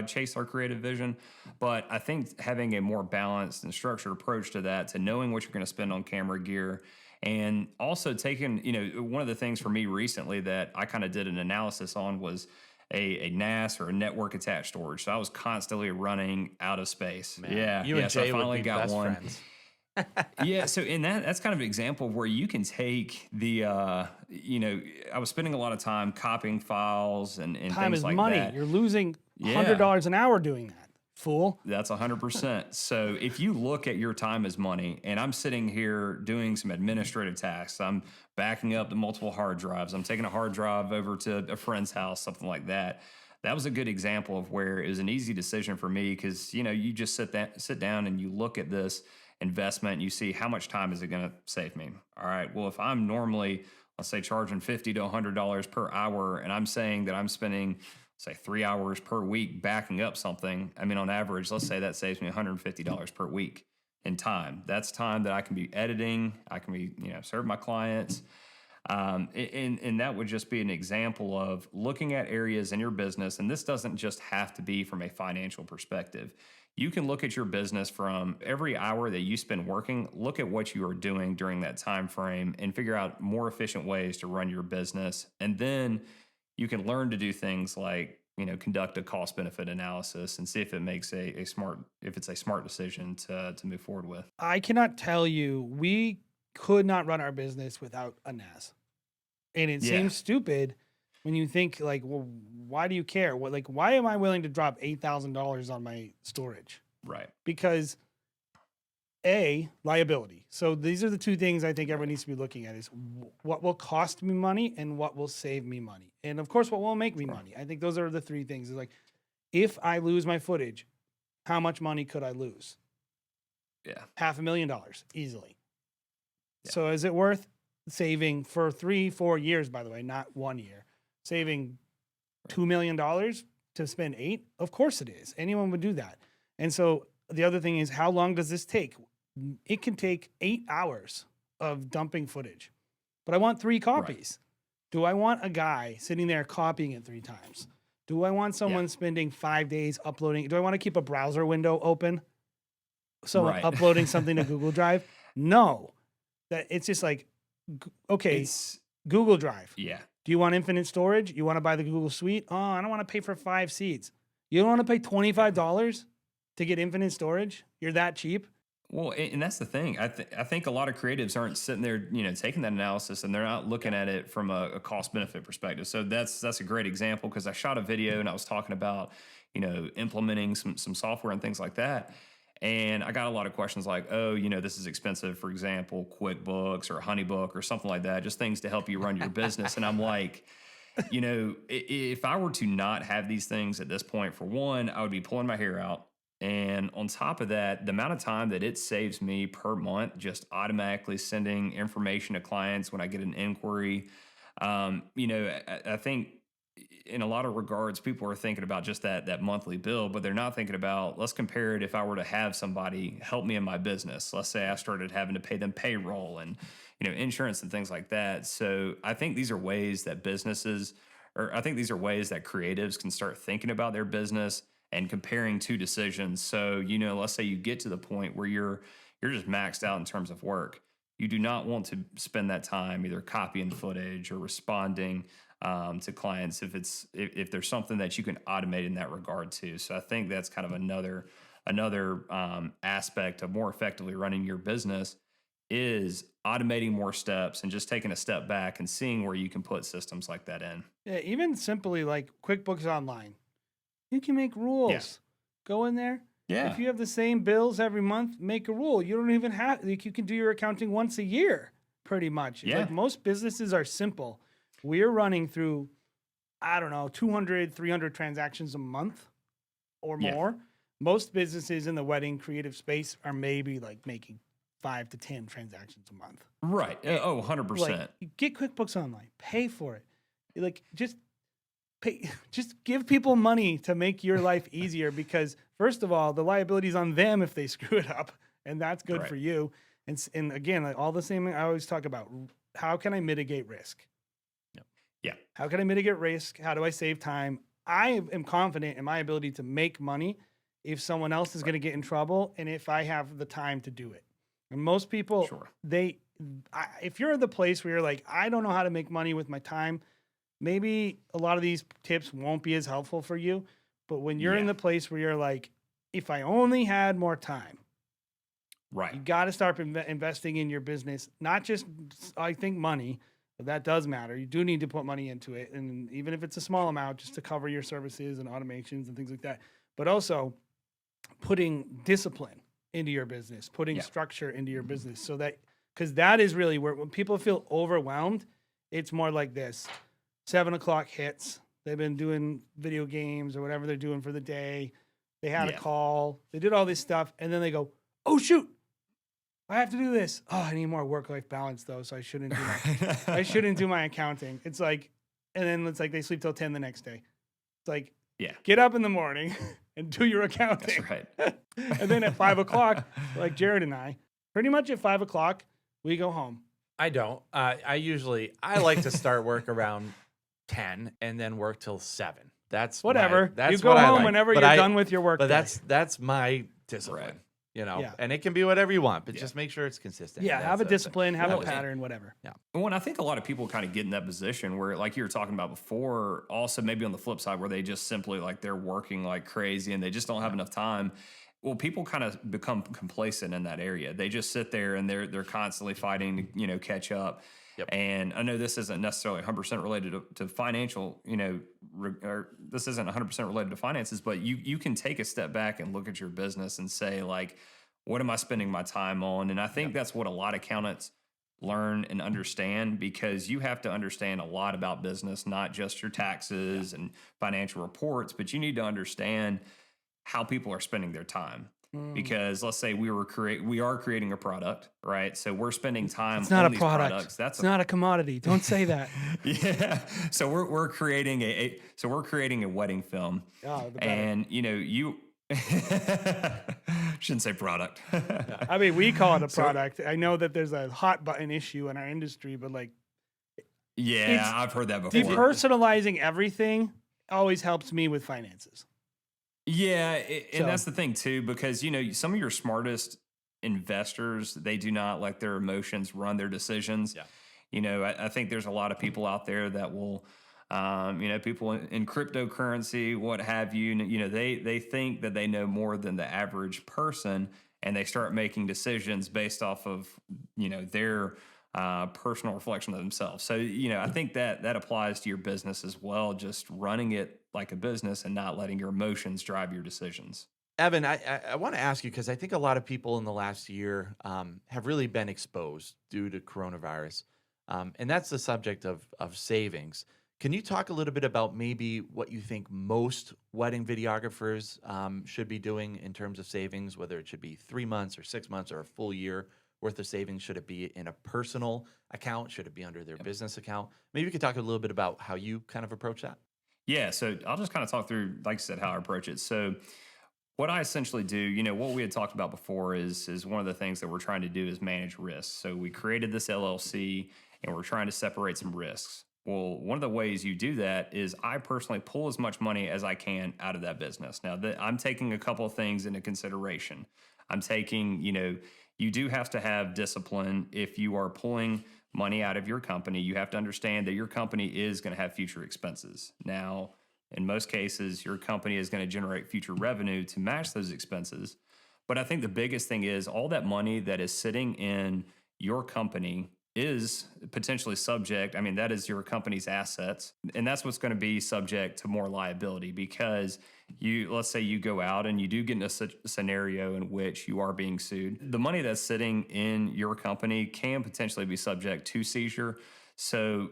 Speaker 2: chase our creative vision. But I think having a more balanced and structured approach to that, to knowing what you're going to spend on camera gear And also taking, one of the things for me recently that I kind of did an analysis on was a NAS or a network attached storage. So I was constantly running out of space. Yeah.
Speaker 4: You and
Speaker 2: So I
Speaker 4: Jay would
Speaker 2: finally
Speaker 4: be
Speaker 2: got
Speaker 4: best
Speaker 2: one.
Speaker 4: friends.
Speaker 2: Yeah, so in that's kind of an example of where you can take the I was spending a lot of time copying files and
Speaker 1: Time
Speaker 2: things
Speaker 1: is
Speaker 2: like
Speaker 1: money.
Speaker 2: that.
Speaker 1: You're losing
Speaker 2: Yeah.
Speaker 1: $100 an hour doing that, fool.
Speaker 2: That's 100%. So if you look at your time as money, and I'm sitting here doing some administrative tasks, I'm backing up the multiple hard drives, I'm taking a hard drive over to a friend's house, something like that. That was a good example of where it was an easy decision for me because you just sit down and you look at this investment and you see how much time is it going to save me. All right, well, if I'm normally, let's say, charging $50 to $100 per hour, and I'm saying that I'm spending, say, 3 hours per week backing up something, I mean, on average, let's say that saves me $150 per week in time. That's time that I can be editing, I can be serve my clients. And that would just be an example of looking at areas in your business. And this doesn't just have to be from a financial perspective. You can look at your business from every hour that you spend working, look at what you are doing during that time frame and figure out more efficient ways to run your business. And then you can learn to do things like, conduct a cost benefit analysis and see if it makes if it's a smart decision to move forward with.
Speaker 1: I cannot tell you, we could not run our business without a NAS. And it
Speaker 2: Yeah.
Speaker 1: seems stupid when you think like, well, why do you care? Why am I willing to drop $8,000 on my storage?
Speaker 2: Right.
Speaker 1: Because liability. So these are the two things I think everyone needs to be looking at is what will cost me money and what will save me money. And of course, what will make me money. I think those are the three things. It's like, if I lose my footage, how much money could I lose?
Speaker 2: Yeah.
Speaker 1: $500,000 easily.
Speaker 2: Yeah.
Speaker 1: So is it worth saving for 3-4 years, by the way, not 1 year, saving $2 million to spend 8? Of course it is. Anyone would do that. And so the other thing is, how long does this take? It can take 8 hours of dumping footage, but I want 3 copies. Right. Do I want a guy sitting there copying it 3 times? Do I want someone spending 5 days uploading? Do I want to keep a browser window open? So uploading something to Google Drive? No. That it's just like, okay, Google Drive.
Speaker 2: Yeah.
Speaker 1: Do you want infinite storage? You want to buy the Google Suite? Oh, I don't want to pay for 5 seats. You don't want to pay $25 to get infinite storage? You're that cheap?
Speaker 2: Well, and that's the thing. I think a lot of creatives aren't sitting there, taking that analysis and they're not looking at it from a cost benefit perspective. So that's a great example because I shot a video and I was talking about, implementing some software and things like that. And I got a lot of questions like, oh, this is expensive, for example, QuickBooks or HoneyBook or something like that, just things to help you run your business. And I'm like, if I were to not have these things at this point, for one, I would be pulling my hair out. And on top of that, the amount of time that it saves me per month, just automatically sending information to clients when I get an inquiry, I think in a lot of regards, people are thinking about just that monthly bill, but they're not thinking about, let's compare it if I were to have somebody help me in my business. Let's say I started having to pay them payroll and, insurance and things like that. So I think these are ways that creatives can start thinking about their business and comparing 2 decisions. So, let's say you get to the point where you're just maxed out in terms of work. You do not want to spend that time either copying footage or responding to clients if there's something that you can automate in that regard too. So I think that's kind of another aspect of more effectively running your business is automating more steps and just taking a step back and seeing where you can put systems like that in.
Speaker 1: Yeah, even simply like QuickBooks Online. You can make rules. Yeah. Go in there.
Speaker 2: Yeah.
Speaker 1: If you have the same bills every month, make a rule. You don't even have, you can do your accounting once a year, pretty much. Yeah. Like most businesses are simple. We're running through, 200, 300 transactions a month or more. Most businesses in the wedding creative space are maybe like making 5 to 10 transactions a month.
Speaker 2: Right. 100%.
Speaker 1: Like, get QuickBooks Online. Pay for it. Like, just give people money to make your life easier because, first of all, the liability is on them if they screw it up, and that's good for you. And again, like all the same, I always talk about, how can I mitigate risk?
Speaker 2: Yeah.
Speaker 1: How can I mitigate risk? How do I save time? I am confident in my ability to make money if someone else is going to get in trouble and if I have the time to do it. And most people, if you're in the place where you're like, I don't know how to make money with my time, maybe a lot of these tips won't be as helpful for you. But when you're in the place where you're like, if I only had more time, you got to start investing in your business. Not just, I think, money, but that does matter. You do need to put money into it. And even if it's a small amount, just to cover your services and automations and things like that. But also putting discipline into your business, putting structure into your business, so that, because that is really where, when people feel overwhelmed, it's more like this. 7 o'clock hits. They've been doing video games or whatever they're doing for the day. They had a call. They did all this stuff. And then they go, oh, shoot, I have to do this. Oh, I need more work-life balance, though, so I shouldn't do my accounting. It's like, and then it's like they sleep till 10 the next day. It's like, get up in the morning and do your accounting.
Speaker 2: That's right.
Speaker 1: And then at 5 o'clock, like Jared and I, pretty much at 5 o'clock, we go home.
Speaker 4: I don't. I like to start work around 10 and then work till 7. That's
Speaker 1: whatever.
Speaker 4: That's
Speaker 1: you go
Speaker 4: what I
Speaker 1: home
Speaker 4: like.
Speaker 1: whenever
Speaker 4: But
Speaker 1: you're done with your work.
Speaker 4: But
Speaker 1: day.
Speaker 4: that's my discipline.
Speaker 2: Right.
Speaker 4: You know,
Speaker 1: Yeah.
Speaker 4: and it can be whatever you want, but just make sure it's consistent.
Speaker 1: Yeah, have a discipline, have a pattern, whatever.
Speaker 4: Yeah.
Speaker 2: Well, and I think a lot of people kind of get in that position where, like you were talking about before, also maybe on the flip side where they just simply like they're working like crazy and they just don't have enough time. Well, people kind of become complacent in that area. They just sit there and they're constantly fighting to, catch up.
Speaker 4: Yep.
Speaker 2: And I know this isn't necessarily 100% related to financial, or this isn't 100% related to finances, but you can take a step back and look at your business and say, like, what am I spending my time on? And I think that's what a lot of accountants learn and understand, because you have to understand a lot about business, not just your taxes and financial reports, but you need to understand how people are spending their time. Because let's say we are creating a product, right? So we're spending time.
Speaker 1: It's not
Speaker 2: on
Speaker 1: a
Speaker 2: these
Speaker 1: product.
Speaker 2: Products.
Speaker 1: It's not a commodity. Don't say that.
Speaker 2: Yeah. So we're creating a wedding film, and you shouldn't say product.
Speaker 1: I mean, we call it a product. I know that there's a hot button issue in our industry, but like,
Speaker 2: I've heard that before.
Speaker 1: Depersonalizing everything always helps me with finances.
Speaker 2: Yeah, and that's the thing too, because some of your smartest investors, they do not let their emotions run their decisions. Yeah. I think there's a lot of people out there that will, people in cryptocurrency, what have you. They think that they know more than the average person, and they start making decisions based off of their personal reflection of themselves. So, I think that applies to your business as well, just running it like a business and not letting your emotions drive your decisions.
Speaker 4: Evan, I want to ask you, because I think a lot of people in the last year have really been exposed due to coronavirus. And that's the subject of savings. Can you talk a little bit about maybe what you think most wedding videographers should be doing in terms of savings, whether it should be 3 months or 6 months or a full year worth of savings? Should it be in a personal account? Should it be under their business account? Maybe you could talk a little bit about how you kind of approach that.
Speaker 2: Yeah, so I'll just kind of talk through, like I said, how I approach it. So what I essentially do, what we had talked about before is one of the things that we're trying to do is manage risks. So we created this LLC and we're trying to separate some risks. Well, one of the ways you do that is I personally pull as much money as I can out of that business. Now, I'm taking a couple of things into consideration. I'm taking, you do have to have discipline. If you are pulling money out of your company, you have to understand that your company is going to have future expenses. Now, in most cases, your company is going to generate future revenue to match those expenses. But I think the biggest thing is all that money that is sitting in your company is potentially subject. I mean, that is your company's assets. And that's what's going to be subject to more liability, because let's say you go out and you do get in a scenario in which you are being sued. The money that's sitting in your company can potentially be subject to seizure. So,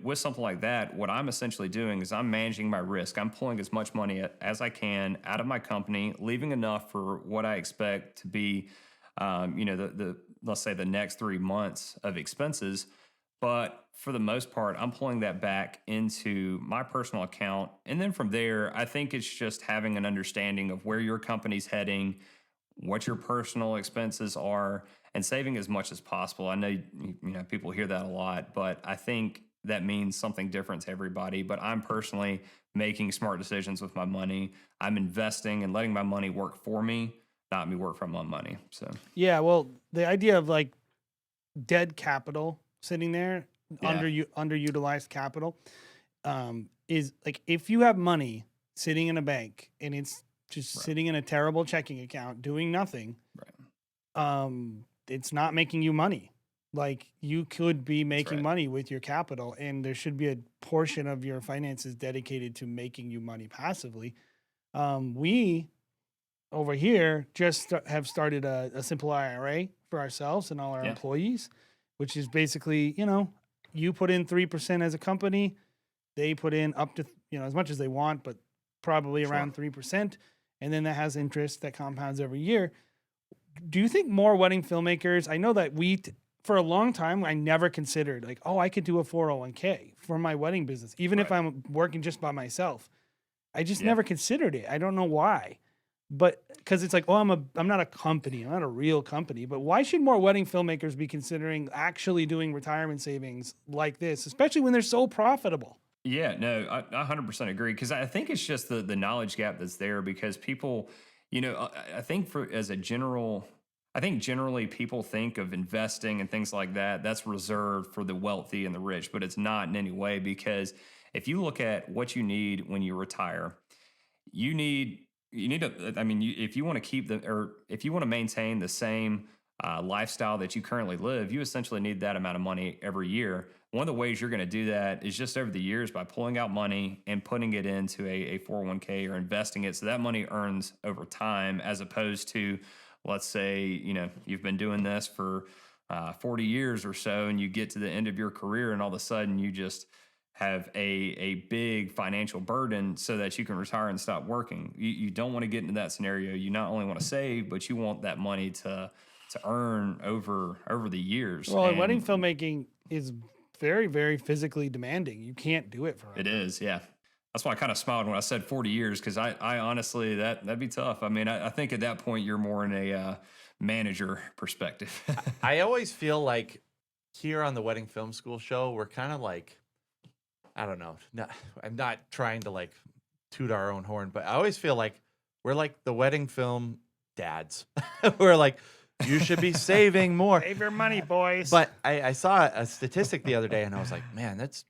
Speaker 2: with something like that, what I'm essentially doing is I'm managing my risk. I'm pulling as much money as I can out of my company, leaving enough for what I expect to be, let's say the next 3 months of expenses. But for the most part, I'm pulling that back into my personal account. And then from there, I think it's just having an understanding of where your company's heading, what your personal expenses are, and saving as much as possible. I know, people hear that a lot, but I think that means something different to everybody. But I'm personally making smart decisions with my money. I'm investing and letting my money work for me, not me work from my money. So
Speaker 1: yeah, well, the idea of like dead capital sitting there,
Speaker 2: Yeah.
Speaker 1: underutilized capital. Is like if you have money sitting in a bank and it's just sitting in a terrible checking account doing nothing, it's not making you money. Like you could be making
Speaker 2: right.
Speaker 1: money with your capital, and there should be a portion of your finances dedicated to making you money passively. We over here just have started a simple IRA for ourselves and all our
Speaker 2: Yeah.
Speaker 1: employees, which is basically, you put in 3% as a company, they put in up to, as much as they want, but probably around 3%. And then that has interest that compounds every year. Do you think more wedding filmmakers, I know that for a long time, I never considered like, oh, I could do a 401k for my wedding business, even if I'm working just by myself. I just never considered it. I don't know why. But because it's like, oh, I'm not a company. I'm not a real company. But why should more wedding filmmakers be considering actually doing retirement savings like this, especially when they're so profitable?
Speaker 2: Yeah, no, I 100% agree because I think it's just the knowledge gap that's there because people, I think I think generally people think of investing and things like that. That's reserved for the wealthy and the rich, but it's not in any way because if you look at what you need when you retire, you need to. I mean, if you want to if you want to maintain the same lifestyle that you currently live, you essentially need that amount of money every year. One of the ways you're going to do that is just over the years by pulling out money and putting it into a 401k or investing it. So that money earns over time as opposed to, let's say, you've been doing this for 40 years or so and you get to the end of your career and all of a sudden you just have a big financial burden so that you can retire and stop working. You don't want to get into that scenario. You not only want to save, but you want that money to earn over the years.
Speaker 1: Well, and wedding filmmaking is very, very physically demanding. You can't do it forever.
Speaker 2: It is, yeah. That's why I kind of smiled when I said 40 years because I honestly, that'd be tough. I mean, I think at that point you're more in a manager perspective.
Speaker 4: I always feel like here on the Wedding Film School show, we're kind of like, I don't know. No, I'm not trying to like toot our own horn, but I always feel like we're like the wedding film dads. We're like, you should be saving more.
Speaker 1: Save your money, boys.
Speaker 4: But I saw a statistic the other day and I was like, man, that's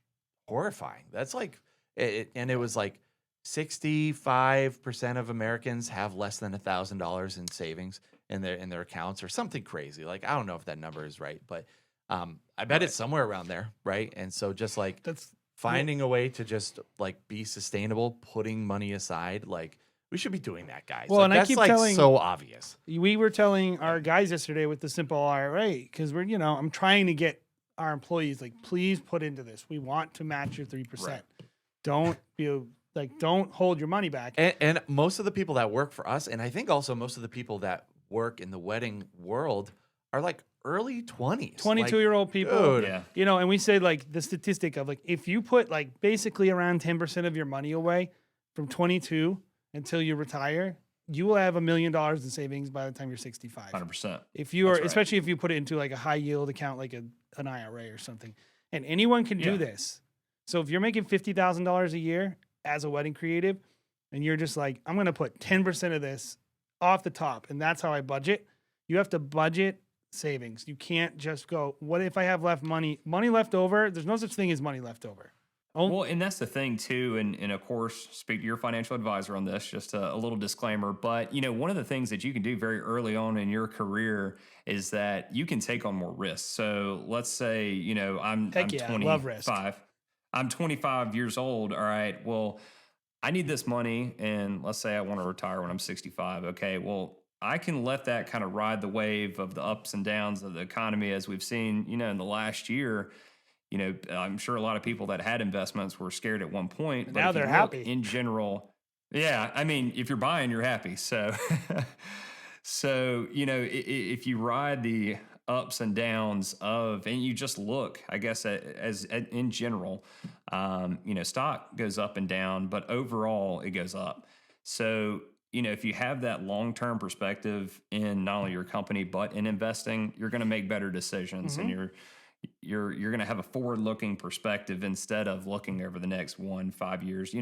Speaker 4: horrifying. That's like, and it was like 65% of Americans have less than $1,000 in savings in their accounts or something crazy. Like, I don't know if that number is right, but I bet it's somewhere around there. Right. And so just like,
Speaker 1: that's
Speaker 4: finding a way to just like be sustainable, putting money aside, like we should be doing that, guys.
Speaker 1: Well,
Speaker 4: like,
Speaker 1: and I
Speaker 4: that's
Speaker 1: keep
Speaker 4: like
Speaker 1: telling
Speaker 4: so obvious.
Speaker 1: We were telling our guys yesterday with the simple IRA because we're, I'm trying to get our employees like, please put into this. We want to match your 3%.
Speaker 2: Right.
Speaker 1: Don't be like, don't hold your money back.
Speaker 4: And most of the people that work for us, and I think also most of the people that work in the wedding world are like early 20s.
Speaker 1: 22-year-old people.
Speaker 2: Yeah.
Speaker 1: And we say like the statistic of like, if you put like basically around 10% of your money away from 22 until you retire, you will have $1 million in savings by the time you're 65.
Speaker 2: 100%.
Speaker 1: If you are,
Speaker 2: That's right.
Speaker 1: especially if you put it into like a high yield account, like an IRA or something, and anyone can do this. So if you're making $50,000 a year as a wedding creative, and you're just like, I'm going to put 10% of this off the top, and that's how I budget. You have to budget savings. You can't just go, what if I have money left over? There's no such thing as money left over.
Speaker 2: Well, and that's the thing too, and of course, speak to your financial advisor on this. Just a little disclaimer, but one of the things that you can do very early on in your career is that you can take on more risks. So let's say I'm 25. I'm 25 years old. All right. Well, I need this money, and let's say I want to retire when I'm 65. Okay. Well, I can let that kind of ride the wave of the ups and downs of the economy as we've seen, in the last year. I'm sure a lot of people that had investments were scared at one point. But
Speaker 1: now they're happy.
Speaker 2: In general, yeah. I mean, if you're buying, you're happy. So, if you ride the ups and downs and you just look, I guess, as in general, stock goes up and down, but overall it goes up. So, if you have that long-term perspective in not only your company, but in investing, you're going to make better decisions and you're going to have a forward-looking perspective instead of looking over the next 1-5 years.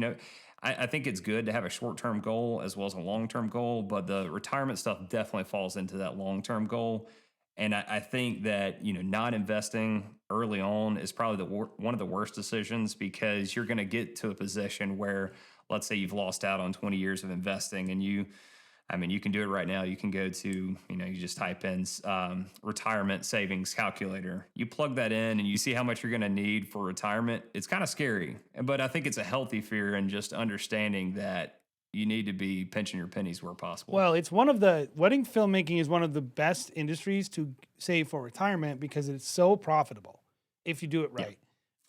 Speaker 2: I think it's good to have a short-term goal as well as a long-term goal, but the retirement stuff definitely falls into that long-term goal. And I think that, not investing early on is probably one of the worst decisions, because you're going to get to a position where, let's say you've lost out on 20 years of investing, and you can do it right now. You can go to, you just type in retirement savings calculator. You plug that in and you see how much you're going to need for retirement. It's kind of scary, but I think it's a healthy fear, and just understanding that you need to be pinching your pennies where possible.
Speaker 1: Well, wedding filmmaking is one of the best industries to save for retirement, because it's so profitable if you do it right.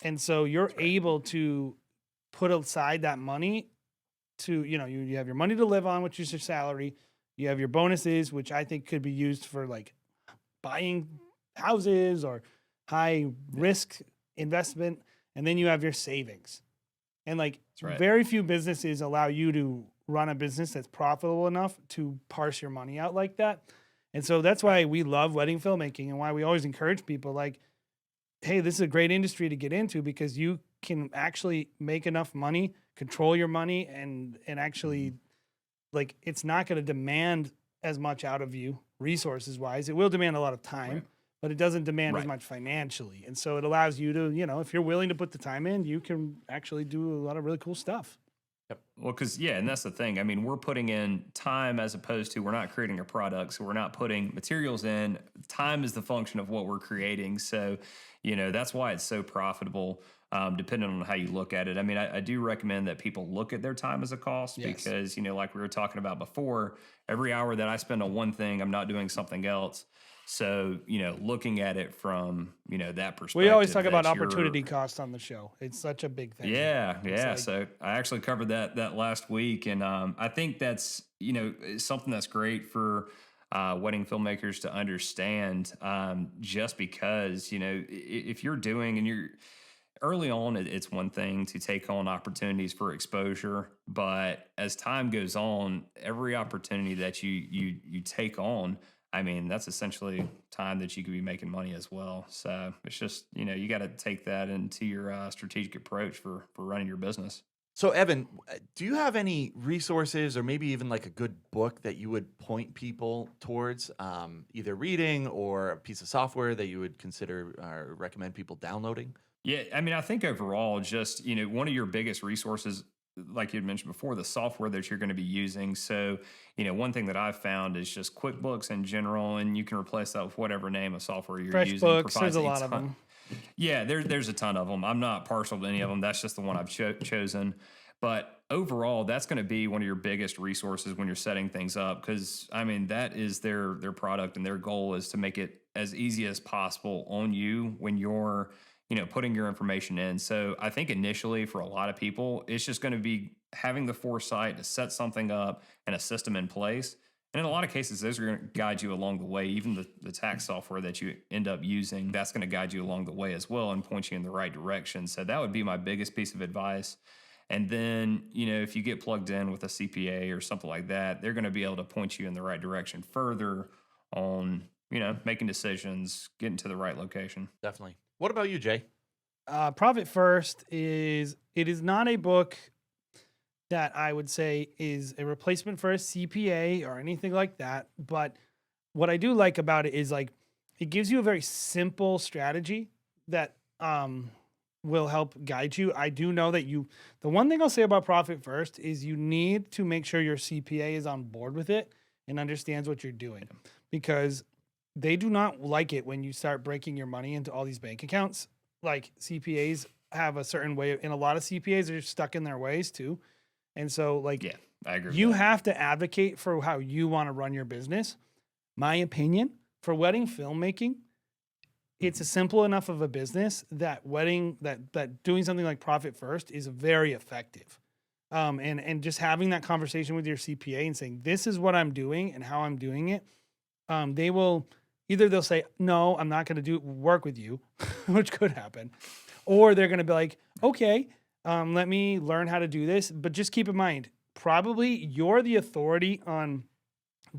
Speaker 1: Yeah. And so you're able to put aside that money to, you have your money to live on, which is your salary. You have your bonuses, which I think could be used for like buying houses or high risk investment. And then you have your savings. And like very few businesses allow you to run a business that's profitable enough to parse your money out like that. And so that's why we love wedding filmmaking, and why we always encourage people like, hey, this is a great industry to get into, because you can actually make enough money, control your money, and actually like, it's not going to demand as much out of you resources wise. It will demand a lot of time, but it doesn't demand as much financially. And so it allows you to, if you're willing to put the time in, you can actually do a lot of really cool stuff.
Speaker 2: Yep. Well, because, and that's the thing. I mean, we're putting in time, as opposed to, we're not creating a product. So we're not putting materials in. Time is the function of what we're creating. So, that's why it's so profitable, depending on how you look at it. I mean, I do recommend that people look at their time as a cost, because, like we were talking about before, every hour that I spend on one thing, I'm not doing something else. So, looking at it from, that perspective.
Speaker 1: We always talk about opportunity cost on the show. It's such a big thing.
Speaker 2: Yeah. So I actually covered that last week. And I think that's, something that's great for wedding filmmakers to understand, just because, if you're doing, and you're early on, it's one thing to take on opportunities for exposure. But as time goes on, every opportunity that you take on, I mean, that's essentially time that you could be making money as well. So it's just, you got to take that into your strategic approach for running your business.
Speaker 4: So, Evan, do you have any resources, or maybe even like a good book that you would point people towards, either reading or a piece of software that you would consider or recommend people downloading?
Speaker 2: Yeah, I mean, I think overall, just, one of your biggest resources, like you had mentioned before, the software that you're going to be using. So, one thing that I've found is just QuickBooks in general, and you can replace that with whatever name of software you're using.
Speaker 1: FreshBooks, there's a lot of them.
Speaker 2: Yeah, there's a ton of them. I'm not partial to any of them. That's just the one I've chosen. But overall, that's going to be one of your biggest resources when you're setting things up, because, I mean, that is their product, and their goal is to make it as easy as possible on you when you're putting your information in. So I think initially for a lot of people, it's just going to be having the foresight to set something up and a system in place. And in a lot of cases, those are going to guide you along the way. Even the tax software that you end up using, that's going to guide you along the way as well and point you in the right direction. So that would be my biggest piece of advice. And then, if you get plugged in with a CPA or something like that, they're going to be able to point you in the right direction further on, making decisions, getting to the right location.
Speaker 4: Definitely. What about you, Jay?
Speaker 1: Profit First is not a book that I would say is a replacement for a CPA or anything like that. But what I do like about it is like, it gives you a very simple strategy that will help guide you. I do know that the one thing I'll say about Profit First is you need to make sure your CPA is on board with it and understands what you're doing, because they do not like it when you start breaking your money into all these bank accounts. Like, CPAs have a certain way, and a lot of CPAs are stuck in their ways too. And so, like,
Speaker 2: yeah, I agree.
Speaker 1: You have to advocate for how you want to run your business. My opinion, for wedding filmmaking, it's a simple enough of a business that that doing something like Profit First is very effective. And just having that conversation with your CPA and saying, this is what I'm doing and how I'm doing it. They'll say, no, I'm not going to work with you, which could happen. Or they're going to be like, okay, let me learn how to do this. But just keep in mind, probably you're the authority on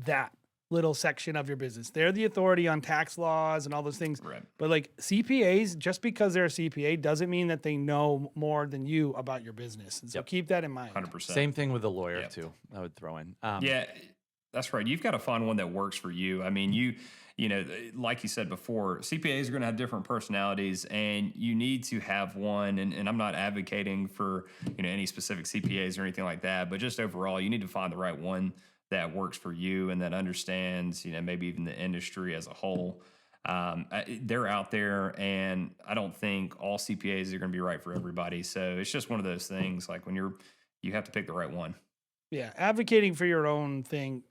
Speaker 1: that little section of your business. They're the authority on tax laws and all those things.
Speaker 2: Right.
Speaker 1: But like, CPAs, just because they're a CPA doesn't mean that they know more than you about your business. And so keep that in mind.
Speaker 2: 100%.
Speaker 4: Same thing with a lawyer too, I would throw in.
Speaker 2: Yeah. That's right. You've got to find one that works for you. I mean, you know, like you said before, CPAs are going to have different personalities, and you need to have one. And I'm not advocating for, you know, any specific CPAs or anything like that, but just overall, you need to find the right one that works for you and that understands, you know, maybe even the industry as a whole. They're out there, and I don't think all CPAs are going to be right for everybody. So it's just one of those things. Like when you have to pick the right one.
Speaker 1: Yeah, advocating for your own thing.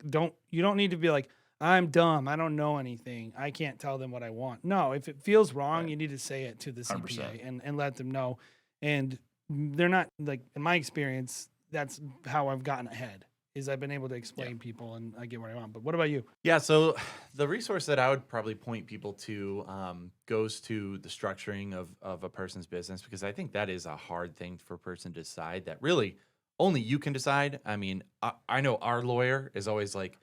Speaker 1: You don't need to be like, I'm dumb. I don't know anything. I can't tell them what I want. No, if it feels wrong,
Speaker 2: Right.
Speaker 1: you need to say it to the
Speaker 2: 100%.
Speaker 1: CPA and let them know. And they're not like, in my experience, that's how I've gotten ahead. Is I've been able to explain people and I get what I want. But what about you?
Speaker 4: Yeah, so the resource that I would probably point people to goes to the structuring of a person's business, because I think that is a hard thing for a person to decide, that really only you can decide. I mean, I know our lawyer is always like,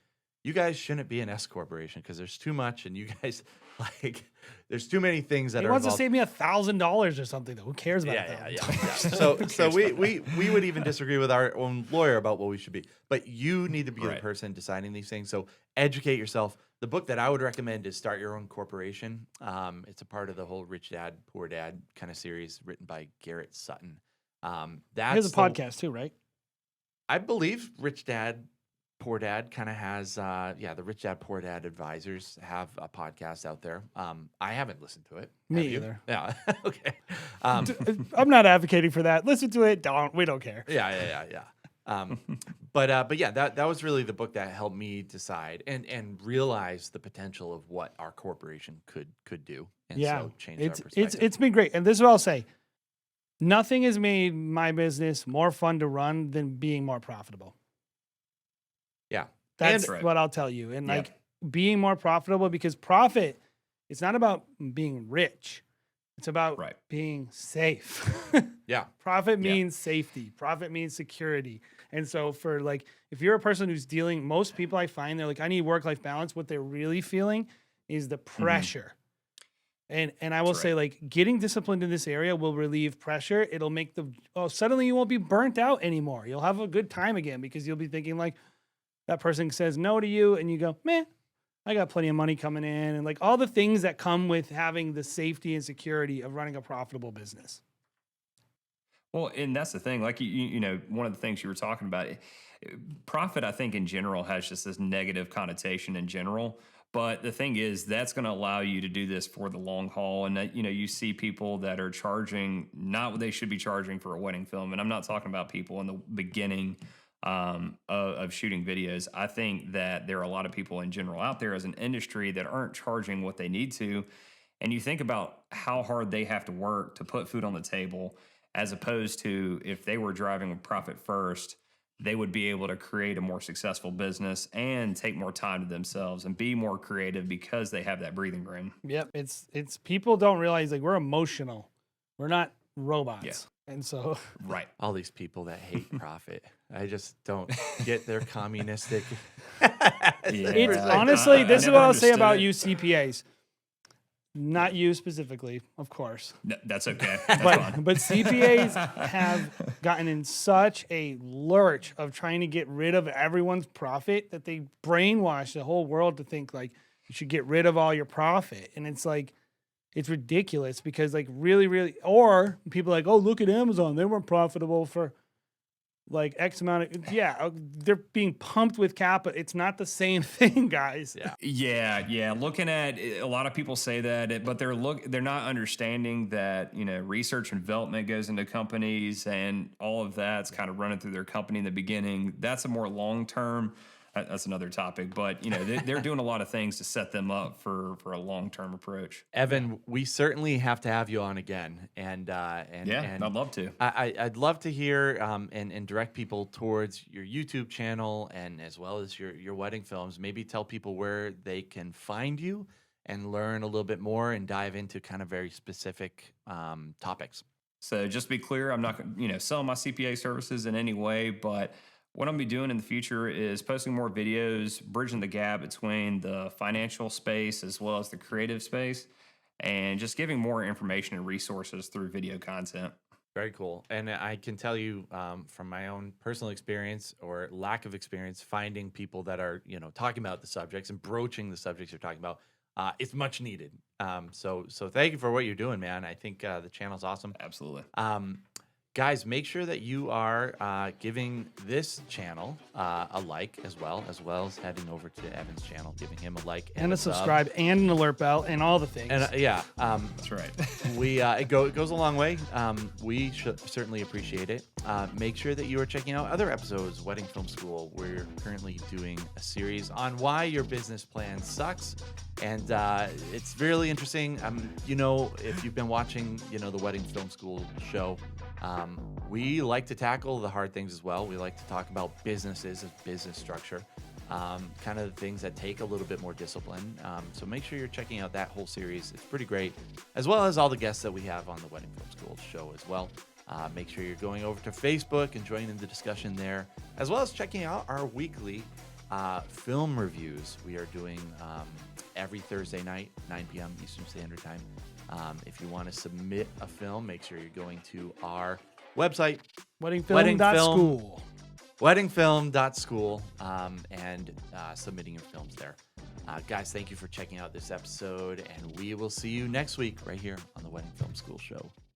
Speaker 4: you guys shouldn't be an S corporation because there's too much, and you guys like there's too many things that
Speaker 1: He
Speaker 4: are
Speaker 1: wants to
Speaker 4: involved.
Speaker 1: save me $1,000 or something though. Who cares about
Speaker 4: Yeah.
Speaker 1: $1,000?
Speaker 4: So we would even disagree with our own lawyer about what we should be. But you need to be the
Speaker 2: Right.
Speaker 4: person deciding these things. So educate yourself. The book that I would recommend is Start Your Own Corporation. It's a part of the whole Rich Dad, Poor Dad kind of series written by Garrett Sutton.
Speaker 1: He
Speaker 4: That's
Speaker 1: has a podcast too, right?
Speaker 4: I believe Rich Dad, Poor Dad kind of has, the Rich Dad, Poor Dad advisors have a podcast out there. I haven't listened to it.
Speaker 1: Me
Speaker 4: Have you?
Speaker 1: either.
Speaker 4: Yeah. Okay.
Speaker 1: I'm not advocating for that. Listen to it. We don't care.
Speaker 4: Yeah. But yeah, that was really the book that helped me decide and realize the potential of what our corporation could do, and so change our perspective.
Speaker 1: It's been great. And this is what I'll say. Nothing has made my business more fun to run than being more profitable.
Speaker 4: Yeah.
Speaker 1: That's
Speaker 2: Right.
Speaker 1: what I'll tell you. And
Speaker 2: Yeah.
Speaker 1: like being more profitable, because profit, it's not about being rich. It's about
Speaker 2: Right.
Speaker 1: being safe.
Speaker 4: Yeah.
Speaker 1: Profit
Speaker 2: Yeah.
Speaker 1: means safety. Profit means security. And so for like, if you're a person who's dealing, most people I find they're like, I need work-life balance. What they're really feeling is the pressure. And I will
Speaker 2: That's
Speaker 1: say, like, getting disciplined in this area will relieve pressure. It'll make suddenly you won't be burnt out anymore. You'll have a good time again because you'll be thinking like, that person says no to you and you go, man, I got plenty of money coming in, and like all the things that come with having the safety and security of running a profitable business.
Speaker 2: Well, and that's the thing. Like you know, one of the things you were talking about, profit, I think in general has just this negative connotation in general. But the thing is, that's going to allow you to do this for the long haul. And that, you know, you see people that are charging not what they should be charging for a wedding film. And I'm not talking about people in the beginning of shooting videos. I think that there are a lot of people in general out there as an industry that aren't charging what they need to. And you think about how hard they have to work to put food on the table, as opposed to if they were driving with profit first, they would be able to create a more successful business and take more time to themselves and be more creative because they have that breathing room.
Speaker 1: Yep. It's people don't realize like we're emotional. We're not robots.
Speaker 2: Yeah.
Speaker 1: And so
Speaker 2: Right.
Speaker 4: All these people that hate profit, I just don't get their communistic.
Speaker 1: it's
Speaker 2: I-
Speaker 1: honestly,
Speaker 2: I
Speaker 1: this is
Speaker 2: never
Speaker 1: what I'll say
Speaker 2: understood
Speaker 1: about
Speaker 2: it.
Speaker 1: you CPAs. Not you specifically, of course.
Speaker 2: That's okay. That's fine.
Speaker 1: But CPAs have gotten in such a lurch of trying to get rid of everyone's profit that they brainwash the whole world to think like you should get rid of all your profit. And it's like, it's ridiculous because like really, or people are like, oh, look at Amazon. They weren't profitable for like X amount of, they're being pumped with capital. It's not the same thing, guys.
Speaker 2: Yeah. Looking at a lot of people say that, but they're not understanding that, you know, research and development goes into companies and all of that's kind of running through their company in the beginning. That's a more long term. That's another topic, but you know they're doing a lot of things to set them up for a long term approach.
Speaker 4: Evan, we certainly have to have you on again, and
Speaker 2: I'd love to.
Speaker 4: I'd love to hear and direct people towards your YouTube channel and as well as your wedding films. Maybe tell people where they can find you and learn a little bit more and dive into kind of very specific topics.
Speaker 2: So just to be clear, I'm not selling my CPA services in any way, but what I'm going to be doing in the future is posting more videos, bridging the gap between the financial space as well as the creative space, and just giving more information and resources through video content.
Speaker 4: Very cool. And I can tell you from my own personal experience or lack of experience, finding people that are, talking about the subjects and broaching the subjects you're talking about, it's much needed. So thank you for what you're doing, man. I think the channel's awesome.
Speaker 2: Absolutely.
Speaker 4: Guys, make sure that you are giving this channel a like as well as heading over to Evan's channel, giving him a like
Speaker 1: And a
Speaker 4: sub.
Speaker 1: subscribe and an alert bell and all the things.
Speaker 4: And
Speaker 2: That's right.
Speaker 4: it goes a long way. We certainly appreciate it. Make sure that you are checking out other episodes of Wedding Film School. We're currently doing a series on why your business plan sucks, and it's really interesting. If you've been watching, the Wedding Film School show, we like to tackle the hard things as well. We like to talk about businesses as business structure. Kind of the things that take a little bit more discipline. So make sure you're checking out that whole series. It's pretty great, as well as all the guests that we have on the Wedding Film School show as well. Make sure you're going over to Facebook and joining the discussion there, as well as checking out our weekly film reviews. We are doing every Thursday night, 9 p.m. Eastern Standard Time. If you want to submit a film, make sure you're going to our website,
Speaker 1: Weddingfilm.school.
Speaker 4: Weddingfilm.school, and submitting your films there. Guys, thank you for checking out this episode, and we will see you next week right here on the Wedding Film School Show.